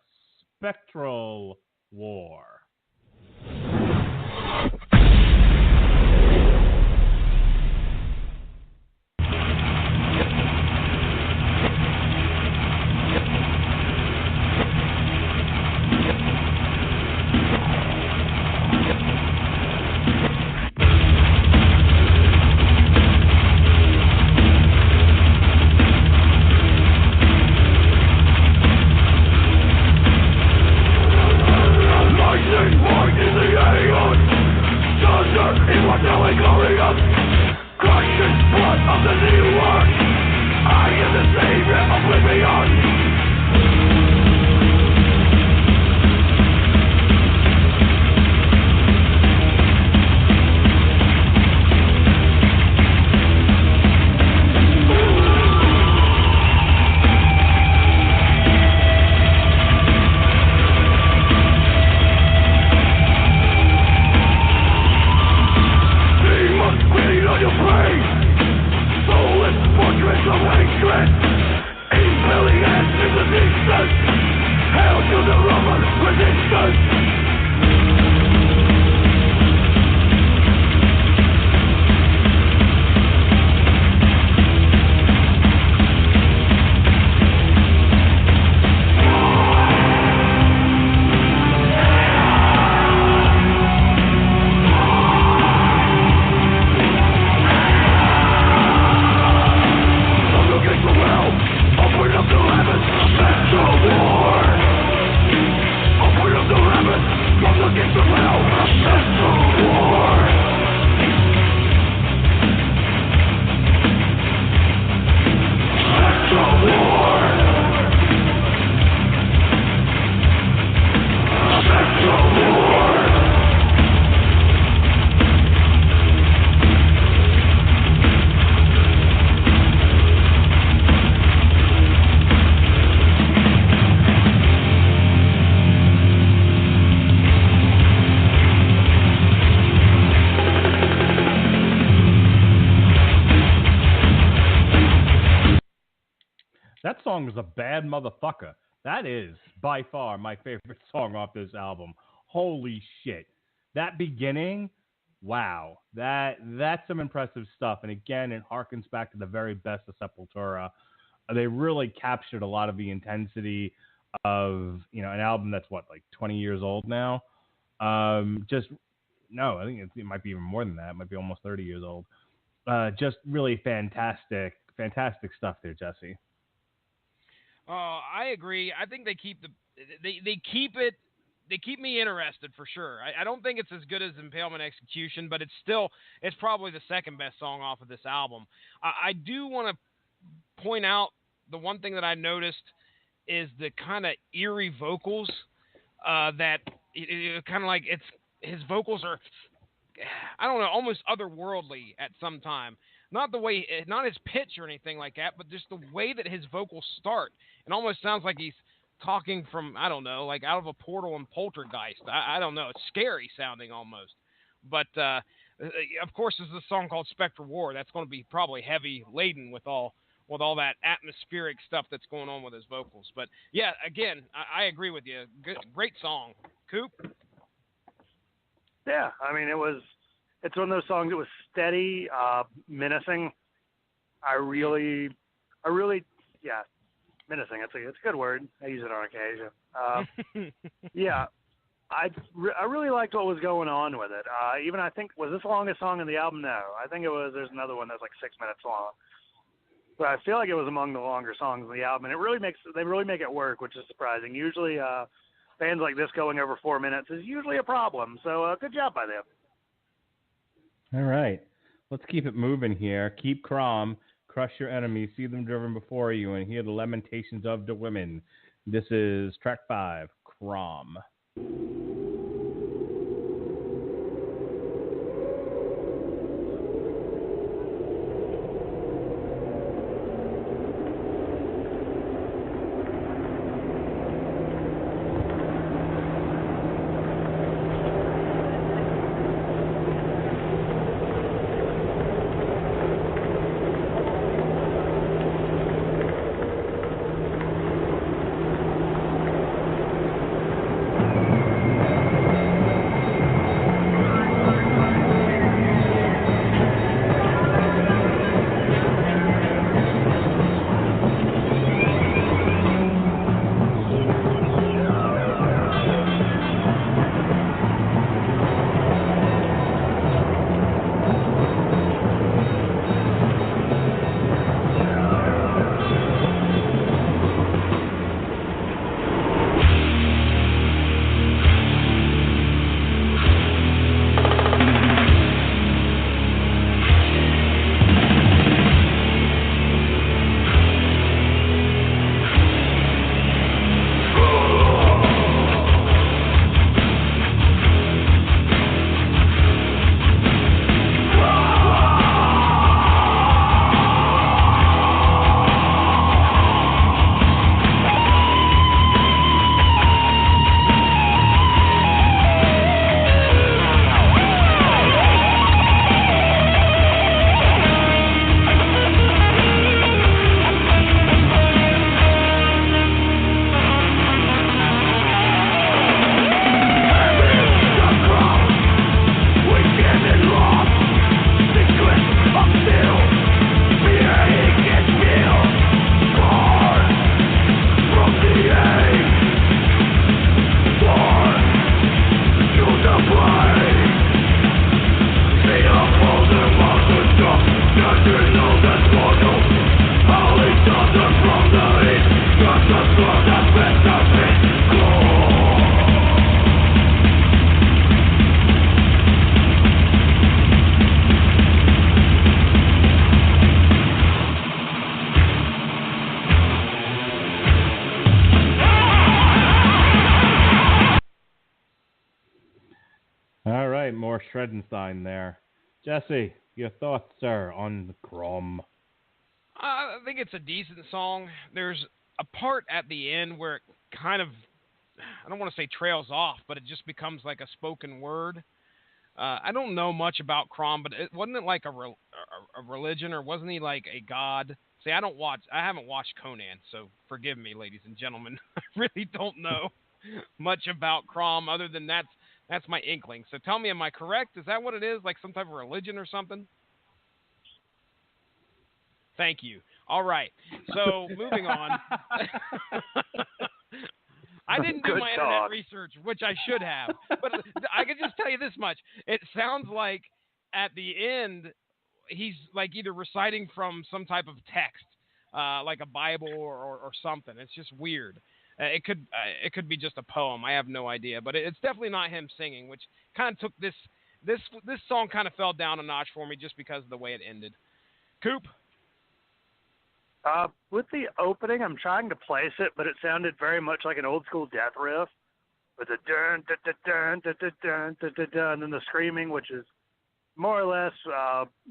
Spectral War. Lightning, in the aeon. song is A Bad Motherfucker. That is by far my favorite song off this album. Holy shit. That beginning, wow. That's some impressive stuff. And again, it harkens back to the very best of Sepultura. They really captured a lot of the intensity of, an album that's 20 years old now. I think it might be even more than that. It might be almost 30 years old. Just really fantastic stuff there, Jesse. Oh, I agree. I think they keep they keep me interested for sure. I don't think it's as good as Impalement Execution, but it's probably the second best song off of this album. I do want to point out the one thing that I noticed is the kind of eerie vocals that kind of like his vocals are, I don't know, almost otherworldly at some time. Not his pitch or anything like that, but just the way that his vocals start. It almost sounds like he's talking from, I don't know, like out of a portal in Poltergeist. I don't know. It's scary sounding almost. But, of course, there's a song called Spectral War. That's going to be probably heavy laden with all that atmospheric stuff that's going on with his vocals. But, yeah, again, I agree with you. Great song. Coop? Yeah, I mean, it's one of those songs that was steady, menacing. Yeah, menacing. It's a good word. I use it on occasion. Yeah, I really liked what was going on with it. Even I think, was this the longest song in the album? No, I think it was. There's another one that's like 6 minutes long. But I feel like it was among the longer songs in the album, and they really make it work, which is surprising. Usually, bands like this going over 4 minutes is usually a problem. So good job by them. All right. Let's keep it moving here. Keep calm, crush your enemies, see them driven before you, and hear the lamentations of the women. This is track 5, Crom. More Shredenstein there. Jesse, your thoughts, sir, on the Crom? I think it's a decent song. There's a part at the end where it kind of, I don't want to say trails off, but it just becomes like a spoken word. I don't know much about Crom, but wasn't it like a religion, or wasn't he like a god, See, I haven't watched Conan, so forgive me, ladies and gentlemen. I really don't know much about Crom other than that's my inkling. So tell me, am I correct? Is that what it is? Like some type of religion or something? Thank you. All right. So moving on. I didn't do my internet research, which I should have. But I can just tell you this much. It sounds like at the end, he's like either reciting from some type of text, like a Bible or something. It's just weird. It could be just a poem. I have no idea. But it's definitely not him singing, which kind of took this song kind of fell down a notch for me just because of the way it ended. Coop? With the opening, I'm trying to place it, but it sounded very much like an old school death riff with a dun dun dun dun dun dun dun dun dun, and then the screaming, which is more or less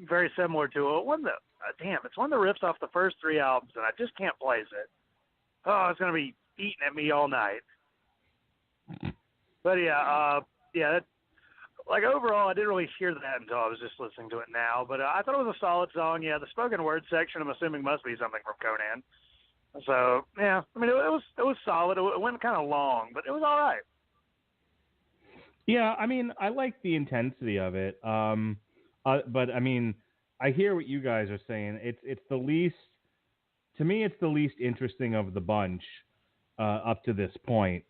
very similar to it's one of the riffs off the first 3 albums, and I just can't place it. Oh, it's gonna be eating at me all night. But like overall, I didn't really hear that until I was just listening to it now. But I thought it was a solid song. Yeah, the spoken word section, I'm assuming, must be something from Conan. So yeah, I mean, it was solid. It went kind of long, but it was all right. Yeah, I mean, I like the intensity of it. But I mean, I hear what you guys are saying. It's the least, to me, it's the least interesting of the bunch up to this point.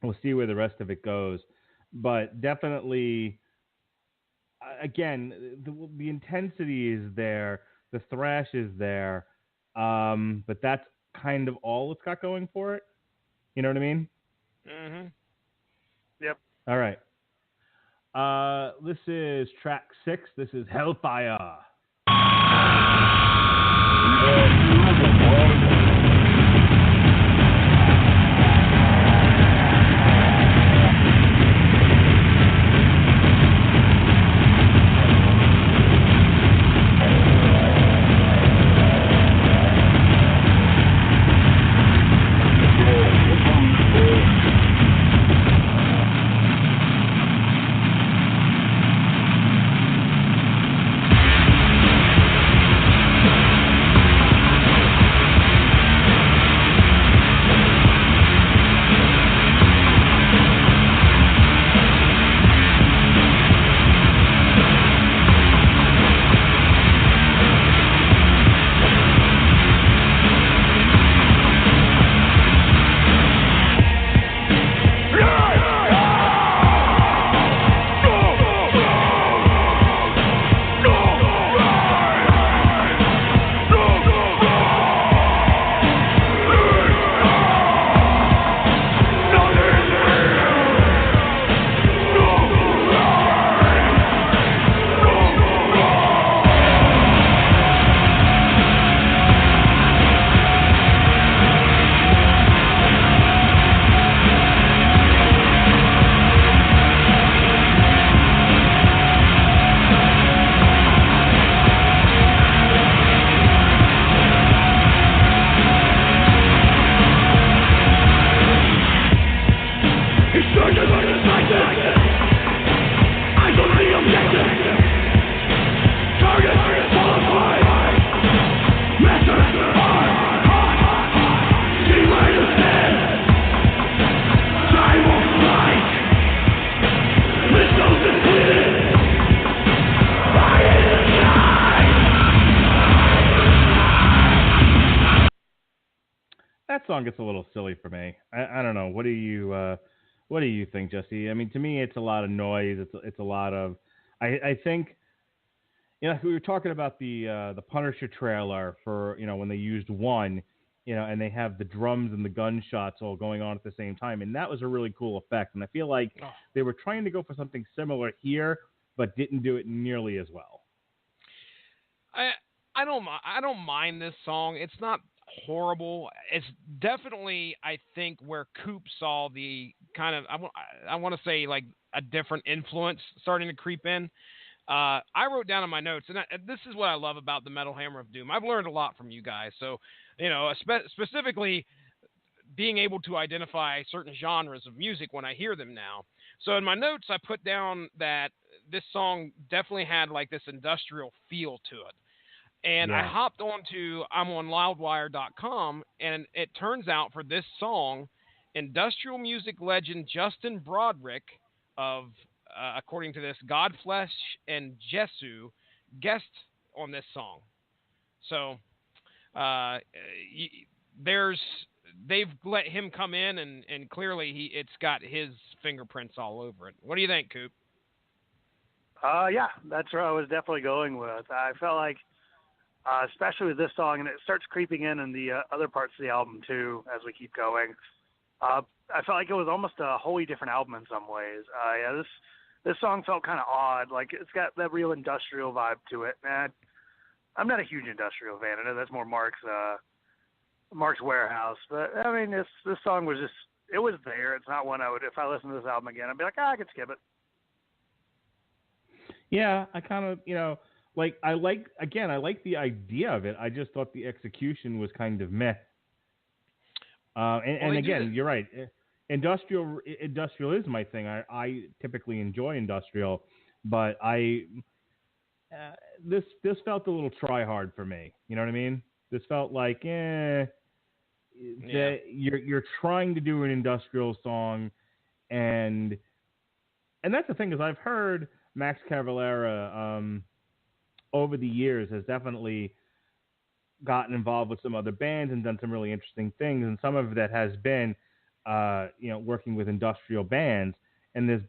We'll see where the rest of it goes. But definitely, again, the intensity is there, the thrash is there, but that's kind of all it's got going for it. You know what I mean? Mm-hmm. Yep. All right. This is track 6. This is Hellfire. Song gets a little silly for me. I don't know. What do you think, Jesse? I mean, to me, it's a lot of noise. It's a lot of. I think, we were talking about the Punisher trailer for when they used one, and they have the drums and the gunshots all going on at the same time, and that was a really cool effect. And I feel like they were trying to go for something similar here, but didn't do it nearly as well. I don't mind this song. It's not horrible. It's definitely, I think, where Coop saw the kind of, I want to say, like a different influence starting to creep in. I wrote down in my notes, and this is what I love about the Metal Hammer of Doom. I've learned a lot from you guys. So, specifically being able to identify certain genres of music when I hear them now. So in my notes, I put down that this song definitely had like this industrial feel to it. And I Yeah. hopped onto I'm on loudwire.com, and it turns out for this song, industrial music legend Justin Broderick of, according to this, Godflesh and Jessie guest on this song. So there's they've let him come in, and clearly it's got his fingerprints all over it. What do you think, Coop? Yeah, that's where I was definitely going with. I felt like, especially with this song, and it starts creeping in the other parts of the album too as we keep going. I felt like it was almost a wholly different album in some ways. Yeah, this song felt kind of odd. Like, it's got that real industrial vibe to it. And I'm not a huge industrial fan. I know that's more Mark's Warehouse. But I mean, this song was just, it was there. It's not one I would, if I listened to this album again, I'd be like, I could skip it. Yeah, I kind of, I like the idea of it. I just thought the execution was kind of meh. And again, you're right. Industrial is my thing. I typically enjoy industrial, but this felt a little try hard for me. You know what I mean? This felt like that you're trying to do an industrial song, and that's the thing, is I've heard Max Cavalera over the years has definitely gotten involved with some other bands and done some really interesting things, and some of that has been working with industrial bands, and there's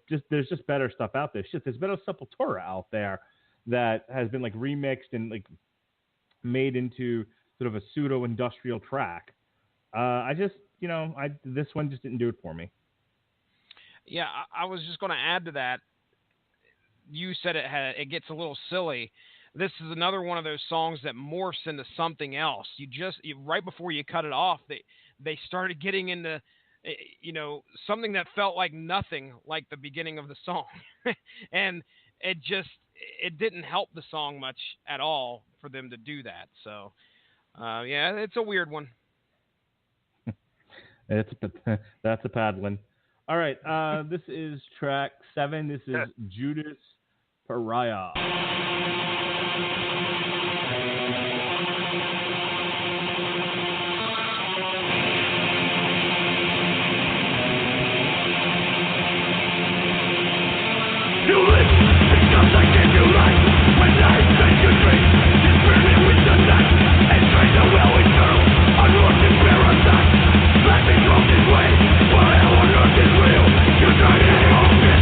just better stuff out there. Shit, there's better Sepultura out there that has been like remixed and like made into sort of a pseudo industrial track. This one just didn't do it for me. Yeah, I was just going to add to that. You said it gets a little silly. This is another one of those songs that morphs into something else. Right before you cut it off, they started getting into, something that felt like nothing like the beginning of the song. And it didn't help the song much at all for them to do that. So, it's a weird one. That's a paddling. All right, this is track 7. This is Judas Pariah. You live, it's just like if you life. When life makes you dream, you spirit with the night. And train the well eternal, unwanted parasite. Slapping from this way, while hell on earth is real. You try to hold this,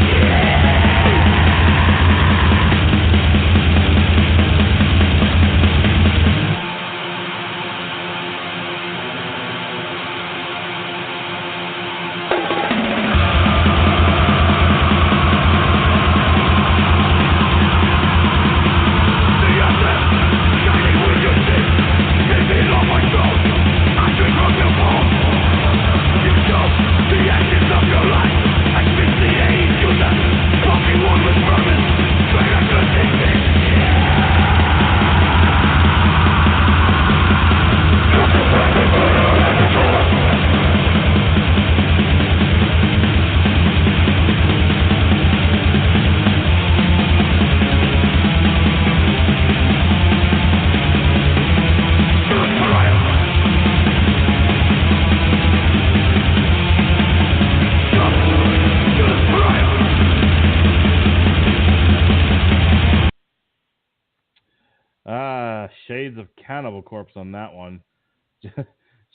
Shades of Cannibal Corpse on that one.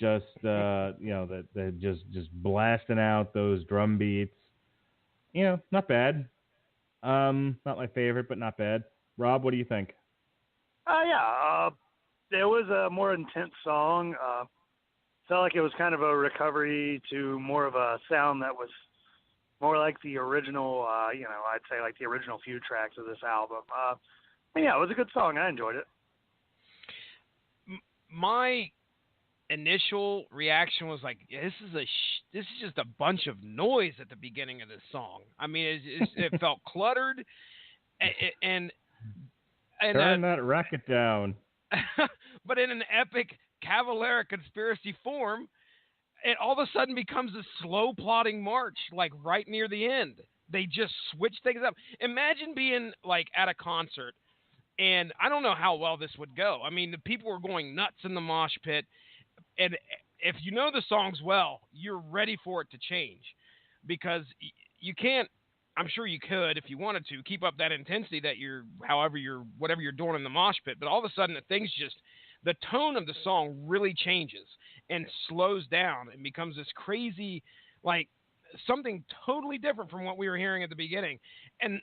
just blasting out those drum beats. Not bad. Not my favorite, but not bad. Rob, what do you think? It was a more intense song. Felt like it was kind of a recovery to more of a sound that was more like the original, I'd say like the original few tracks of this album. It was a good song. I enjoyed it. My initial reaction was like, this is just a bunch of noise at the beginning of this song. I mean, it felt cluttered, and turn that racket down. But in an epic Cavalera Conspiracy form, it all of a sudden becomes a slow plodding march, like right near the end. They just switch things up. Imagine being like at a concert And I don't know how well this would go. I mean, the people were going nuts in the mosh pit. And if you know the songs well, you're ready for it to change. Because you can't, I'm sure you could, if you wanted to, keep up that intensity that whatever you're doing in the mosh pit. But all of a sudden, the tone of the song really changes and slows down and becomes this crazy, like, something totally different from what we were hearing at the beginning. And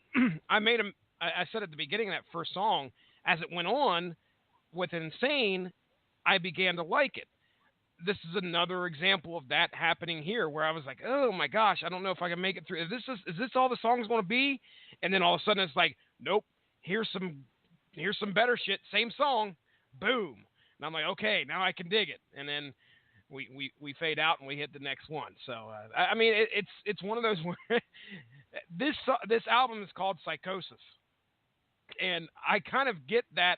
I said at the beginning of that first song, as it went on with Insane, I began to like it. This is another example of that happening here, where I was like, oh my gosh, I don't know if I can make it through. Is this all the song's going to be? And then all of a sudden it's like, nope, here's some better shit, same song, boom. And I'm like, okay, now I can dig it. And then we fade out and we hit the next one. So I mean, it's one of those where this album is called Psychosis. And I kind of get that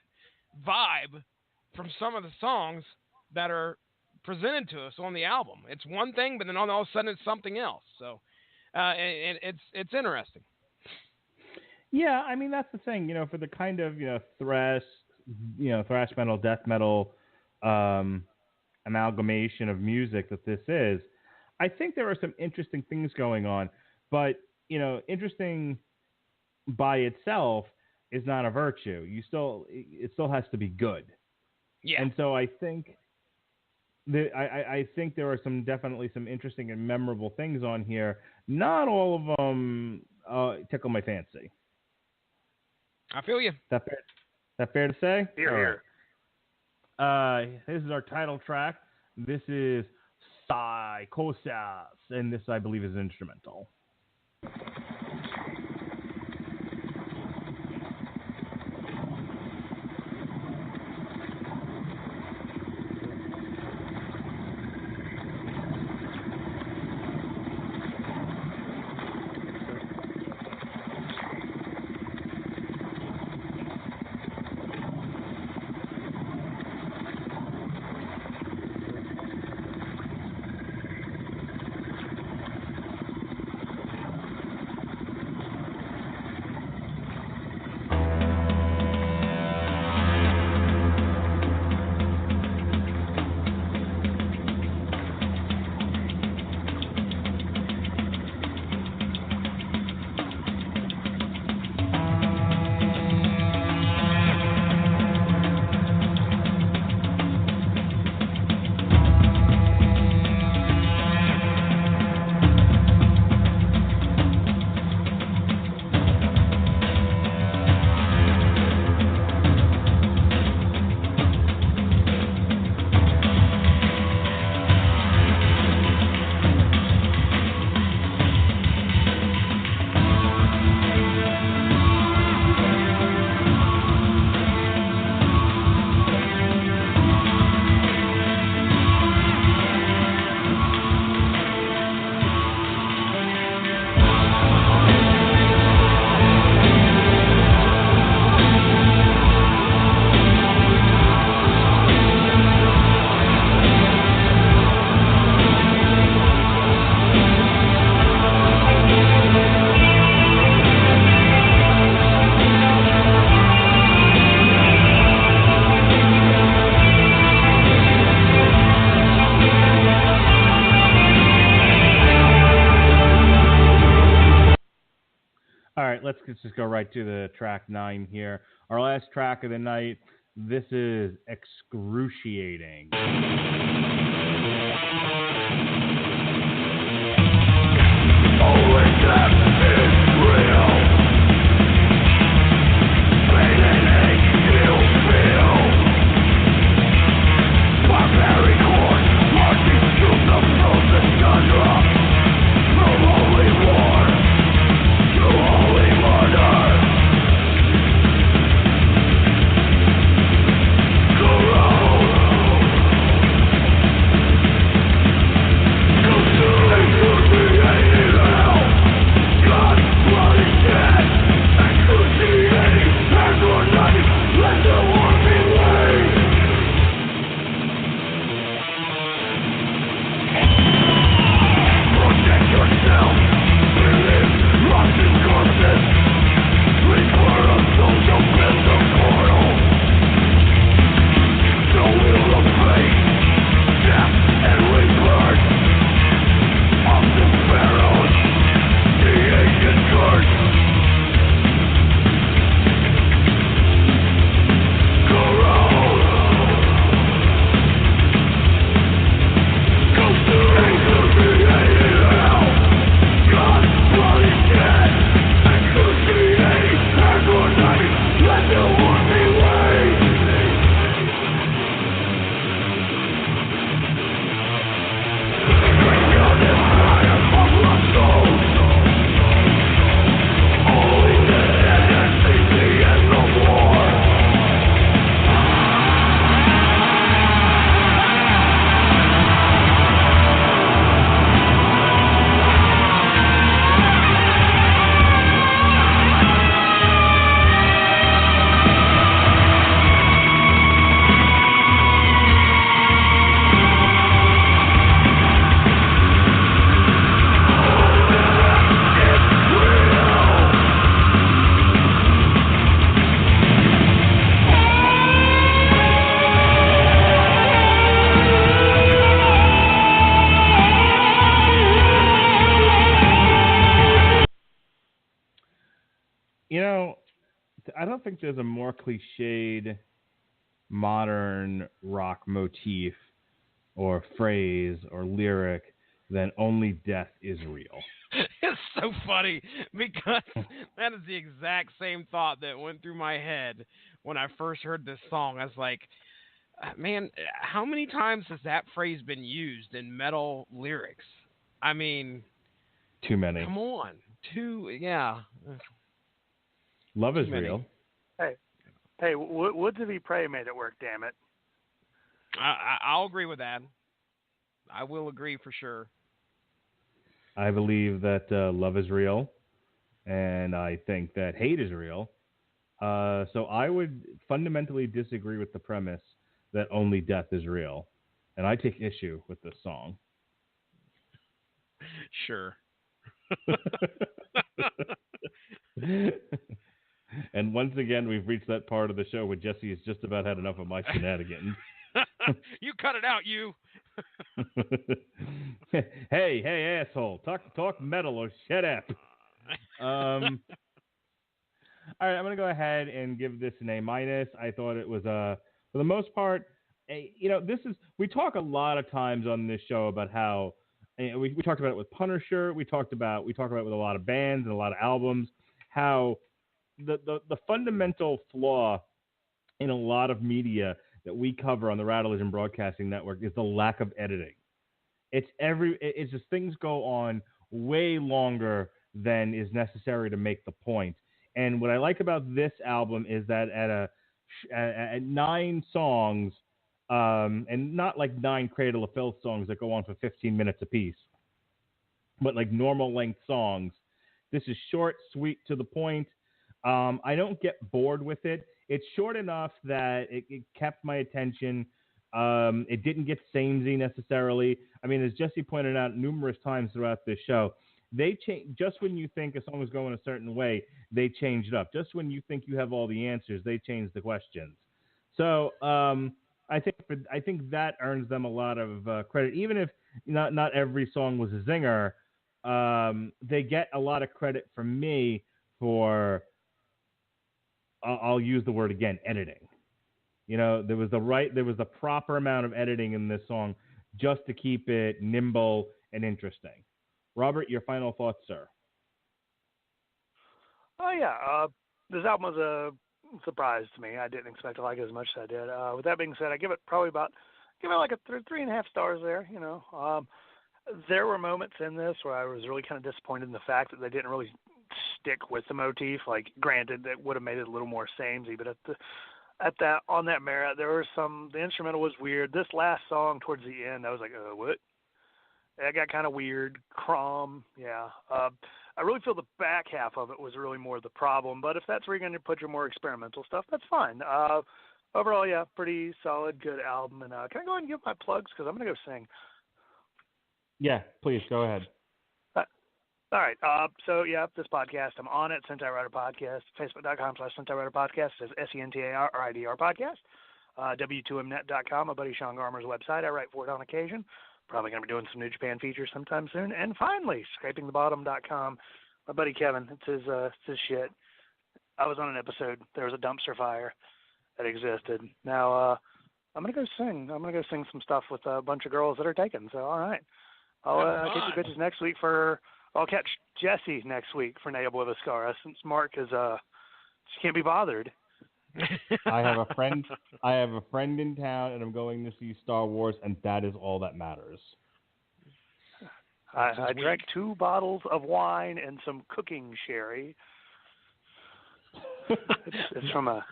vibe from some of the songs that are presented to us on the album. It's one thing, but then all of a sudden it's something else. So and it's interesting. Yeah, I mean, that's the thing, for the kind of, thrash metal, death metal amalgamation of music that this is, I think there are some interesting things going on, but, interesting by itself is not a virtue. It still has to be good. Yeah. And so I think I think there are definitely some interesting and memorable things on here. Not all of them tickle my fancy. I feel you. That fair to say? Here. This is our title track. This is Psychosis, and this, I believe, is instrumental. Let's just go right to the track 9 here. Our last track of the night. This is Excruciating. Only death is real. Pain and ache still feel. Barbaric hordes marching through the frozen tundra. From holy war to holy murder. Corrode. You know, I don't think there's a more cliched modern rock motif or phrase or lyric than "Only death is real." It's so funny because that is the exact same thought that went through my head when I first heard this song. I was like, man, how many times has that phrase been used in metal lyrics? I mean, Too many. come on. Yeah. Love is Too many. real. Hey, Woods of He Pray made it work, damn it. I'll agree with that. I will agree for sure. I believe that love is real, and I think that hate is real. So I would fundamentally disagree with the premise that only death is real, and I take issue with this song. Sure. And once again, we've reached that part of the show where Jessie has just about had enough of my shenanigans. You cut it out, you. Hey, asshole! Talk metal or shut up. All right, I'm gonna go ahead and give this an A-. I thought it was for the most part, we talk a lot of times on this show about how we talked about it with Punisher. We talk about it with a lot of bands and a lot of albums. How the fundamental flaw in a lot of media that we cover on the Rattlevision Broadcasting Network is the lack of editing. It's just things go on way longer than is necessary to make the point. And what I like about this album is that at 9 songs, and not like 9 Cradle of Filth songs that go on for 15 minutes apiece, but like normal length songs. This is short, sweet, to the point. I don't get bored with it. It's short enough that it kept my attention. It didn't get samey necessarily. I mean, as Jessie pointed out numerous times throughout this show, they change. Just when you think a song is going a certain way, they change it up. Just when you think you have all the answers, they change the questions. So I think that earns them a lot of credit. Even if not every song was a zinger, they get a lot of credit from me for. I'll use the word again, editing. There was the proper amount of editing in this song just to keep it nimble and interesting. Robert, your final thoughts, sir? Oh yeah, this album was a surprise to me. I didn't expect to like it as much as I did. With that being said, I give it like a 3.5 stars there. There were moments in this where I was really kind of disappointed in the fact that they didn't really stick with the motif. Like, granted, that would have made it a little more samey, but on that merit, there were the instrumental was weird. This last song towards the end, I was like, what? That got kind of weird. Yeah. I really feel the back half of it was really more the problem, but if that's where you're going to put your more experimental stuff, that's fine. Overall, yeah, pretty solid, good album. And can I go ahead and give my plugs? Because I'm going to go sing. Yeah, please, go ahead. All right. So, yeah, this podcast, I'm on it, Sentai Rider Podcast, Facebook.com/Sentai Rider Podcast, says SENTARIDR Podcast, W2Mnet.com, my buddy Sean Garmer's website. I write for it on occasion. Probably going to be doing some New Japan features sometime soon. And finally, ScrapingTheBottom.com, my buddy Kevin. It's his shit. I was on an episode. There was a dumpster fire that existed. Now, I'm going to go sing. I'm going to go sing some stuff with a bunch of girls that are taken. So, all right. I'll get you bitches next week I'll catch Jessie next week for Nail Boy Viscara since Mark is she can't be bothered. I have a friend in town, and I'm going to see Star Wars, and that is all that matters. I drank 2 bottles of wine and some cooking sherry. It's from a.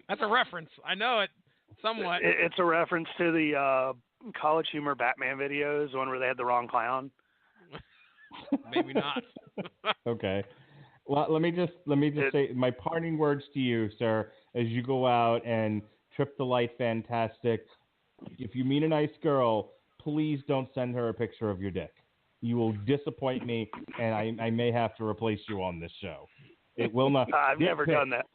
That's a reference. I know it somewhat. It's a reference to the College Humor Batman videos, the one where they had the wrong clown. Maybe not. Okay. Well, let me just say my parting words to you, sir, as you go out and trip the light fantastic. If you meet a nice girl, please don't send her a picture of your dick. You will disappoint me, and I may have to replace you on this show. It will not. I've never done that.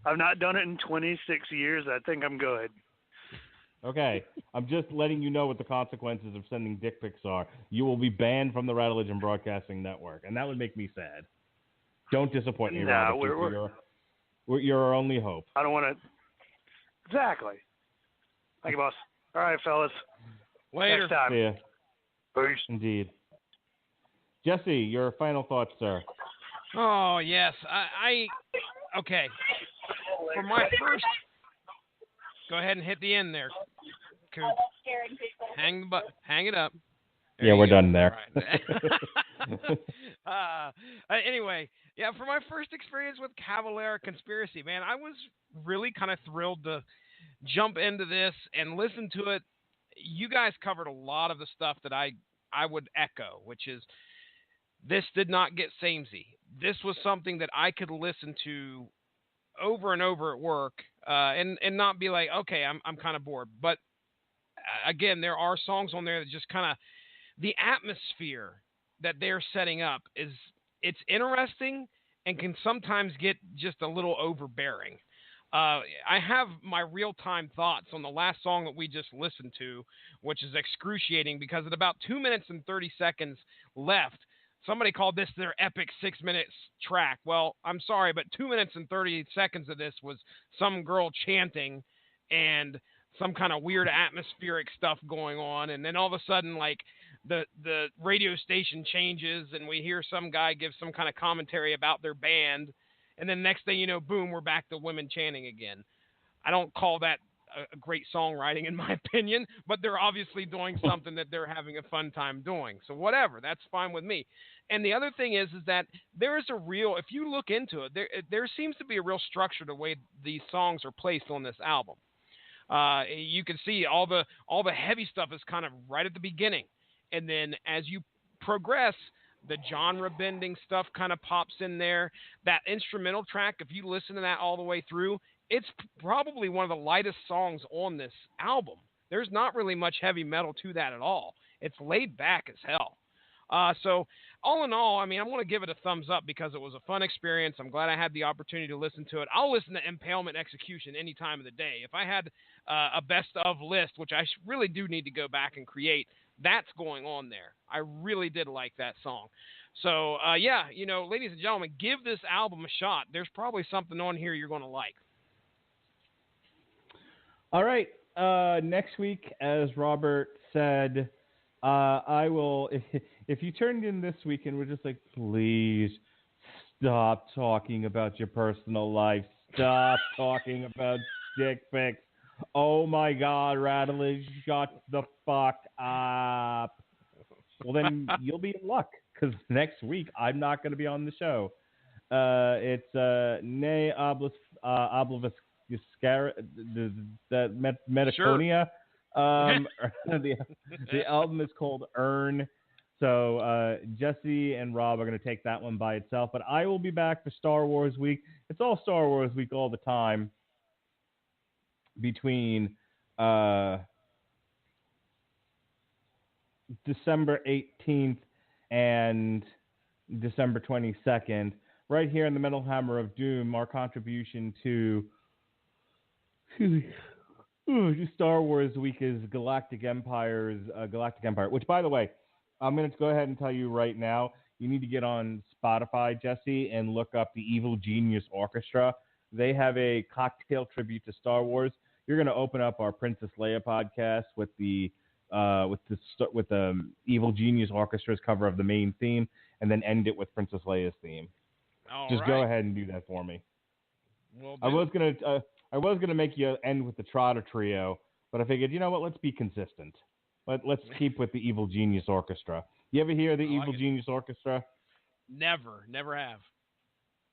I've not done it in 26 years. I think I'm good. Okay, I'm just letting you know what the consequences of sending dick pics are. You will be banned from the Rattlevision Broadcasting Network, and that would make me sad. Don't disappoint me, No, Robert. You're our only hope. I don't want to. Exactly. Thank you, boss. All right, fellas. Later. Next time. See ya. Peace. Indeed. Jesse, your final thoughts, sir. Oh, yes. Okay. For my first... Go ahead and hit the end there, Coop. Hang it up. Yeah, we're done there. Right. Anyway, yeah, for my first experience with Cavalera Conspiracy, man, I was really kind of thrilled to jump into this and listen to it. You guys covered a lot of the stuff that I would echo, which is this did not get samey. This was something that I could listen to over and over at work and not be like, okay, I'm kind of bored. But again, there are songs on there that just kind of the atmosphere that they're setting up it's interesting and can sometimes get just a little overbearing. I have my real-time thoughts on the last song that we just listened to, which is excruciating because at about 2 minutes and 30 seconds left, somebody called this their epic 6 minutes track. Well, I'm sorry, but 2 minutes and 30 seconds of this was some girl chanting and some kind of weird atmospheric stuff going on. And then all of a sudden, like, the radio station changes and we hear some guy give some kind of commentary about their band. And then next thing you know, boom, we're back to women chanting again. I don't call that a great songwriting in my opinion, but they're obviously doing something that they're having a fun time doing. So whatever, that's fine with me. And the other thing is that there is a real, if you look into it, there seems to be a real structure to the way these songs are placed on this album. You can see all the heavy stuff is kind of right at the beginning. And then as you progress, the genre bending stuff kind of pops in there. That instrumental track, if you listen to that all the way through, it's probably one of the lightest songs on this album. There's not really much heavy metal to that at all. It's laid back as hell. So all in all, I mean, I'm going to give it a thumbs up because it was a fun experience. I'm glad I had the opportunity to listen to it. I'll listen to Impalement Execution any time of the day. If I had a best of list, which I really do need to go back and create, that's going on there. I really did like that song. So, yeah, you know, ladies and gentlemen, give this album a shot. There's probably something on here you're going to like. All right. Next week, as Robert said, I will, if you turned in this week and we're just like, please stop talking about your personal life. Stop talking about dick pics. Oh my God, Rattler, shut the fuck up. Well, then you'll be in luck because next week I'm not going to be on the show. It's Ne Oblivis the Metaconia. The album is called Earn. So Jesse and Rob are going to take that one by itself. But I will be back for Star Wars Week. It's all Star Wars Week all the time. Between December 18th and December 22nd, right here in the Metal Hammer of Doom, our contribution to Star Wars Week is Galactic Empire, which, by the way, I'm going to go ahead and tell you right now, you need to get on Spotify, Jesse, and look up the Evil Genius Orchestra. They have a cocktail tribute to Star Wars. You're going to open up our Princess Leia podcast with the Evil Genius Orchestra's cover of the main theme, and then end it with Princess Leia's theme. Just go ahead and do that for me. I was gonna make you end with the Trotter Trio, but I figured, you know what? Let's be consistent. Let's keep with the Evil Genius Orchestra. You ever hear the Evil Genius Orchestra? Never have.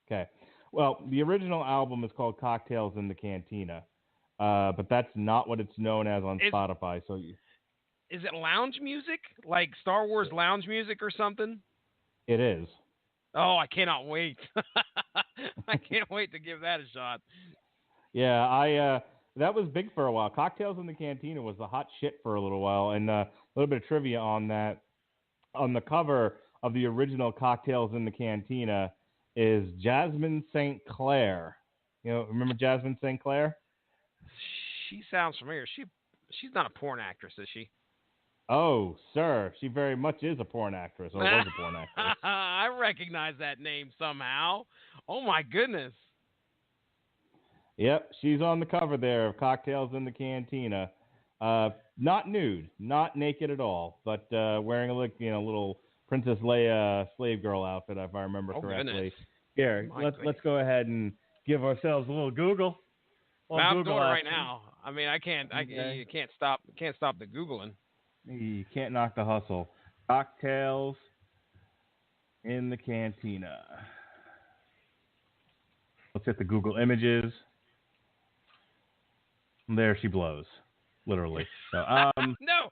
Okay. Well, the original album is called Cocktails in the Cantina, but that's not what it's known as on Spotify. So, is it lounge music, like Star Wars lounge music or something? It is. Oh, I cannot wait. I can't wait to give that a shot. Yeah, that was big for a while. Cocktails in the Cantina was the hot shit for a little while, and a little bit of trivia on that. On the cover of the original Cocktails in the Cantina is Jasmine St. Clair. You know, remember Jasmine St. Clair? She sounds familiar. She's not a porn actress, is she? Oh, sir, she very much is a porn actress, or was a porn actress. I recognize that name somehow. Oh my goodness. Yep, she's on the cover there of Cocktails in the Cantina. Not nude, not naked at all, but wearing a little Princess Leia slave girl outfit, if I remember correctly. Goodness. Here, let's go ahead and give ourselves a little Google. I'm doing it right now. I mean, I can't. You can't stop the Googling. You can't knock the hustle. Cocktails in the Cantina. Let's hit the Google images. There she blows, literally. So, no.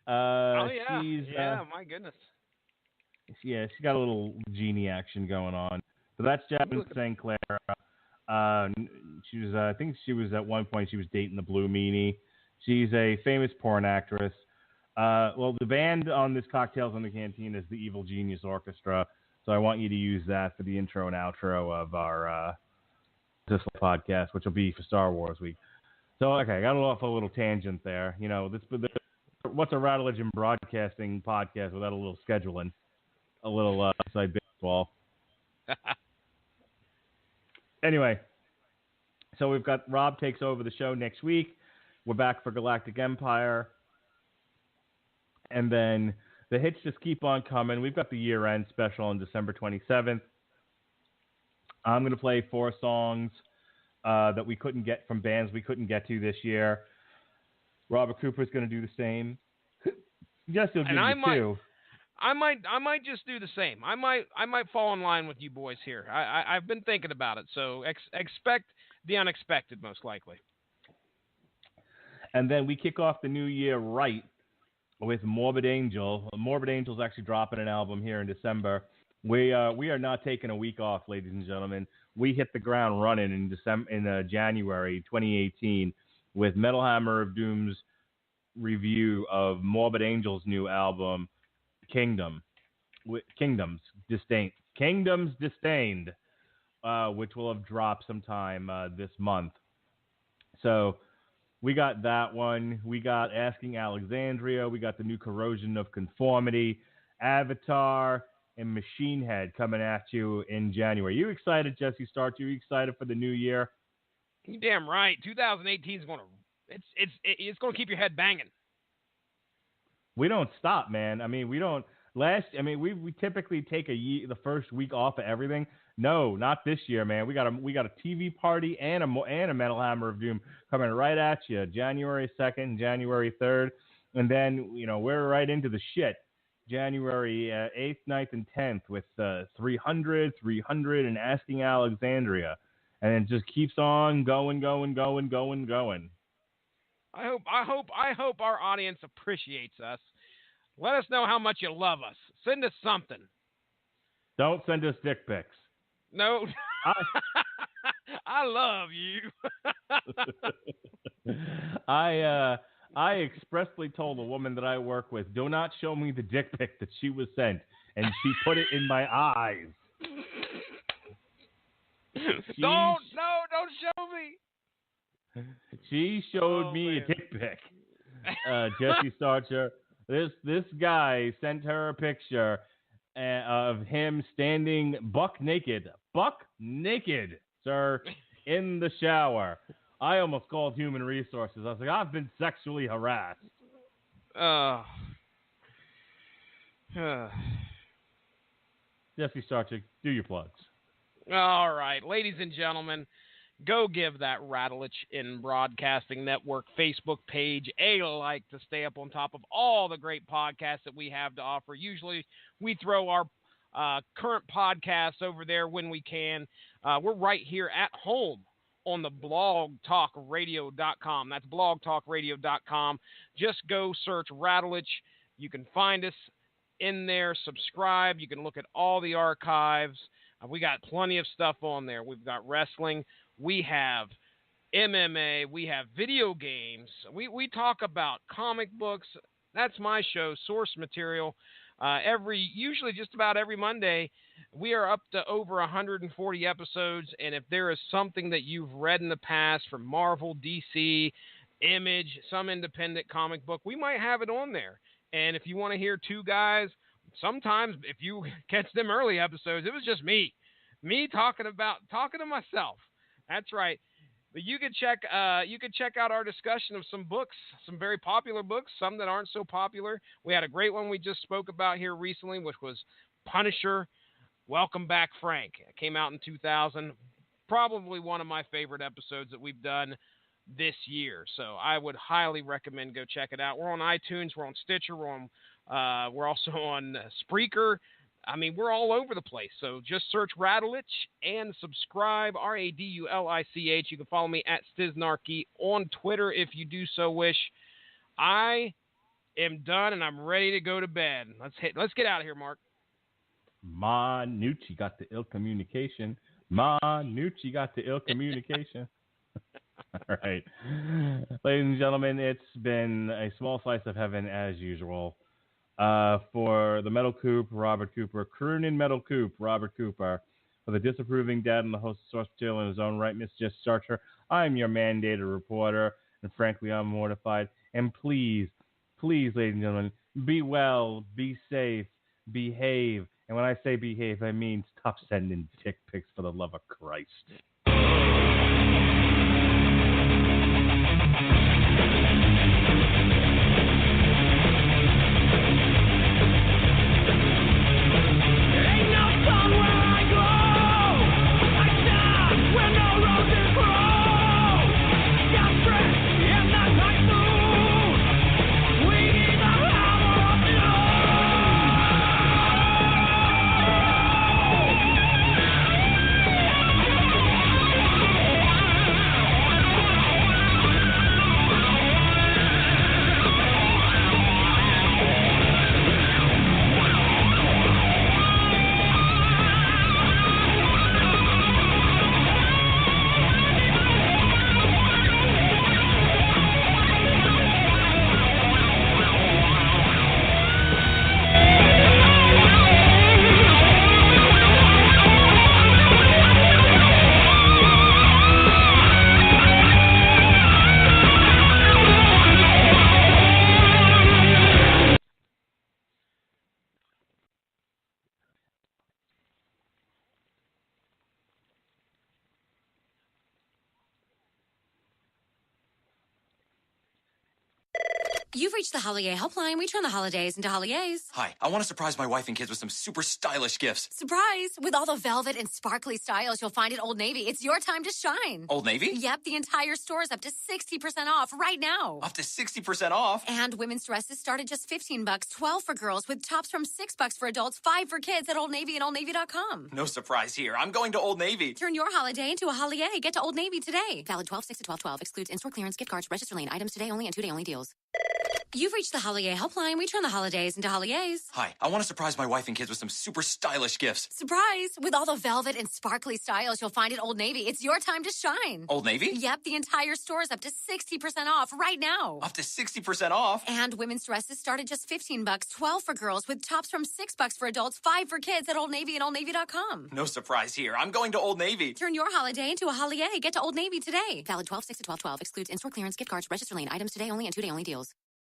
Oh yeah, my goodness. Yeah, she's got a little genie action going on. So that's Jasmine St. Clair. She was, I think she was at one point she was dating the Blue Meanie. She's a famous porn actress. Well, the band on this Cocktails in the Cantina is the Evil Genius Orchestra. So I want you to use that for the intro and outro of our this podcast, which will be for Star Wars week. So, okay, I got off a little tangent there. You know, what's a Rattledge and Broadcasting podcast without a little scheduling, a little inside baseball. Anyway, so we've got Rob takes over the show next week. We're back for Galactic Empire. And then the hits just keep on coming. We've got the year-end special on December 27th. I'm going to play 4 songs that we couldn't get from bands we couldn't get to this year. Robert Cooper's going to do the same. Yes, he'll give you 2. I might just do the same. I might fall in line with you boys here. I've been thinking about it, so expect the unexpected, most likely. And then we kick off the new year right with Morbid Angel. Morbid Angel's actually dropping an album here in December. We are not taking a week off, ladies and gentlemen. We hit the ground running in January 2018 with Metal Hammer of Doom's review of Morbid Angel's new album, Kingdoms Disdained, which will have dropped sometime this month. So we got that one. We got Asking Alexandria. We got the new Corrosion of Conformity, Avatar, and Machine Head coming at you in January. You excited, Jessie Starch? You excited for the new year? You damn right. 2018 is going to it's going to keep your head banging. We don't stop, man. I mean, we don't. We typically take the first week off of everything. No, not this year, man. We got a TV party and a Metal Hammer of Doom coming right at you, January 2nd, January 3rd, and then we're right into the shit. January 8th, 9th, and 10th with 300, and Asking Alexandria, and it just keeps on going. I hope our audience appreciates us. Let us know how much you love us. Send us something. Don't send us dick pics. No. I love you. I expressly told a woman that I work with, do not show me the dick pic that she was sent, and she put it in my eyes. Don't show me. She showed me a dick pic. Jessie Starcher. This guy sent her a picture of him standing buck naked, sir, in the shower. I almost called Human Resources. I was like, I've been sexually harassed. Jessie Starchick, do your plugs. All right, ladies and gentlemen, go give that Rattledge in Broadcasting Network Facebook page a like to stay up on top of all the great podcasts that we have to offer. Usually we throw our current podcasts over there when we can. We're right here at home on the blogtalkradio.com. That's blogtalkradio.com. Just go search Rattledge. You can find us in there. Subscribe. You can look at all the archives. We got plenty of stuff on there. We've got wrestling. We have MMA. We have video games. We talk about comic books. That's my show, Source Material. Usually just about every Monday, we are up to over 140 episodes. And if there is something that you've read in the past from Marvel, DC, Image, some independent comic book, we might have it on there. And if you want to hear two guys, sometimes if you catch them early episodes, it was just me talking to myself. That's right. But you could check out our discussion of some books, some very popular books, some that aren't so popular. We had a great one we just spoke about here recently, which was Punisher, Welcome Back, Frank. It came out in 2000. Probably one of my favorite episodes that we've done this year. So I would highly recommend go check it out. We're on iTunes, we're on Stitcher, we're also on Spreaker. I mean, we're all over the place. So just search Radulich and subscribe, Radulich. You can follow me at Stiznarchy on Twitter if you do so wish. I am done and I'm ready to go to bed. Let's get out of here, Mark. Manucci got the ill communication. Manucci got the ill communication. All right. Ladies and gentlemen, it's been a small slice of heaven as usual. For the Metal Coop, Robert Cooper. Croonin' Metal Coop, Robert Cooper. For the disapproving dad and the host of Source Material in his own right, Miss Jess Starcher, I'm your mandated reporter, and frankly, I'm mortified. And please, ladies and gentlemen, be well, be safe, behave. And when I say behave, I mean stop sending dick pics for the love of Christ. You've reached the Holiday Helpline. We turn the holidays into holidays. Hi, I want to surprise my wife and kids with some super stylish gifts. Surprise! With all the velvet and sparkly styles you'll find at Old Navy, it's your time to shine. Old Navy? Yep, the entire store is up to 60% off right now. Up to 60% off? And women's dresses start at just $15, $12 for girls, with tops from $6 for adults, $5 for kids at Old Navy and OldNavy.com. No surprise here. I'm going to Old Navy. Turn your holiday into a holiday. Get to Old Navy today. Valid 12/6 to 12/12. Excludes in-store clearance, gift cards, register lane items today only, and 2-day only deals. You've reached the Holiday Helpline. We turn the holidays into holidays. Hi, I want to surprise my wife and kids with some super stylish gifts. Surprise! With all the velvet and sparkly styles you'll find at Old Navy, it's your time to shine. Old Navy? Yep, the entire store is up to 60% off right now. Up to 60% off? And women's dresses start at just $15, $12 for girls, with tops from $6 for adults, $5 for kids at Old Navy and OldNavy.com. No surprise here. I'm going to Old Navy. Turn your holiday into a holiday. Get to Old Navy today. Valid 12/6 to 12/12. Excludes in-store clearance, gift cards, register lane items today only, and 2-day only deals.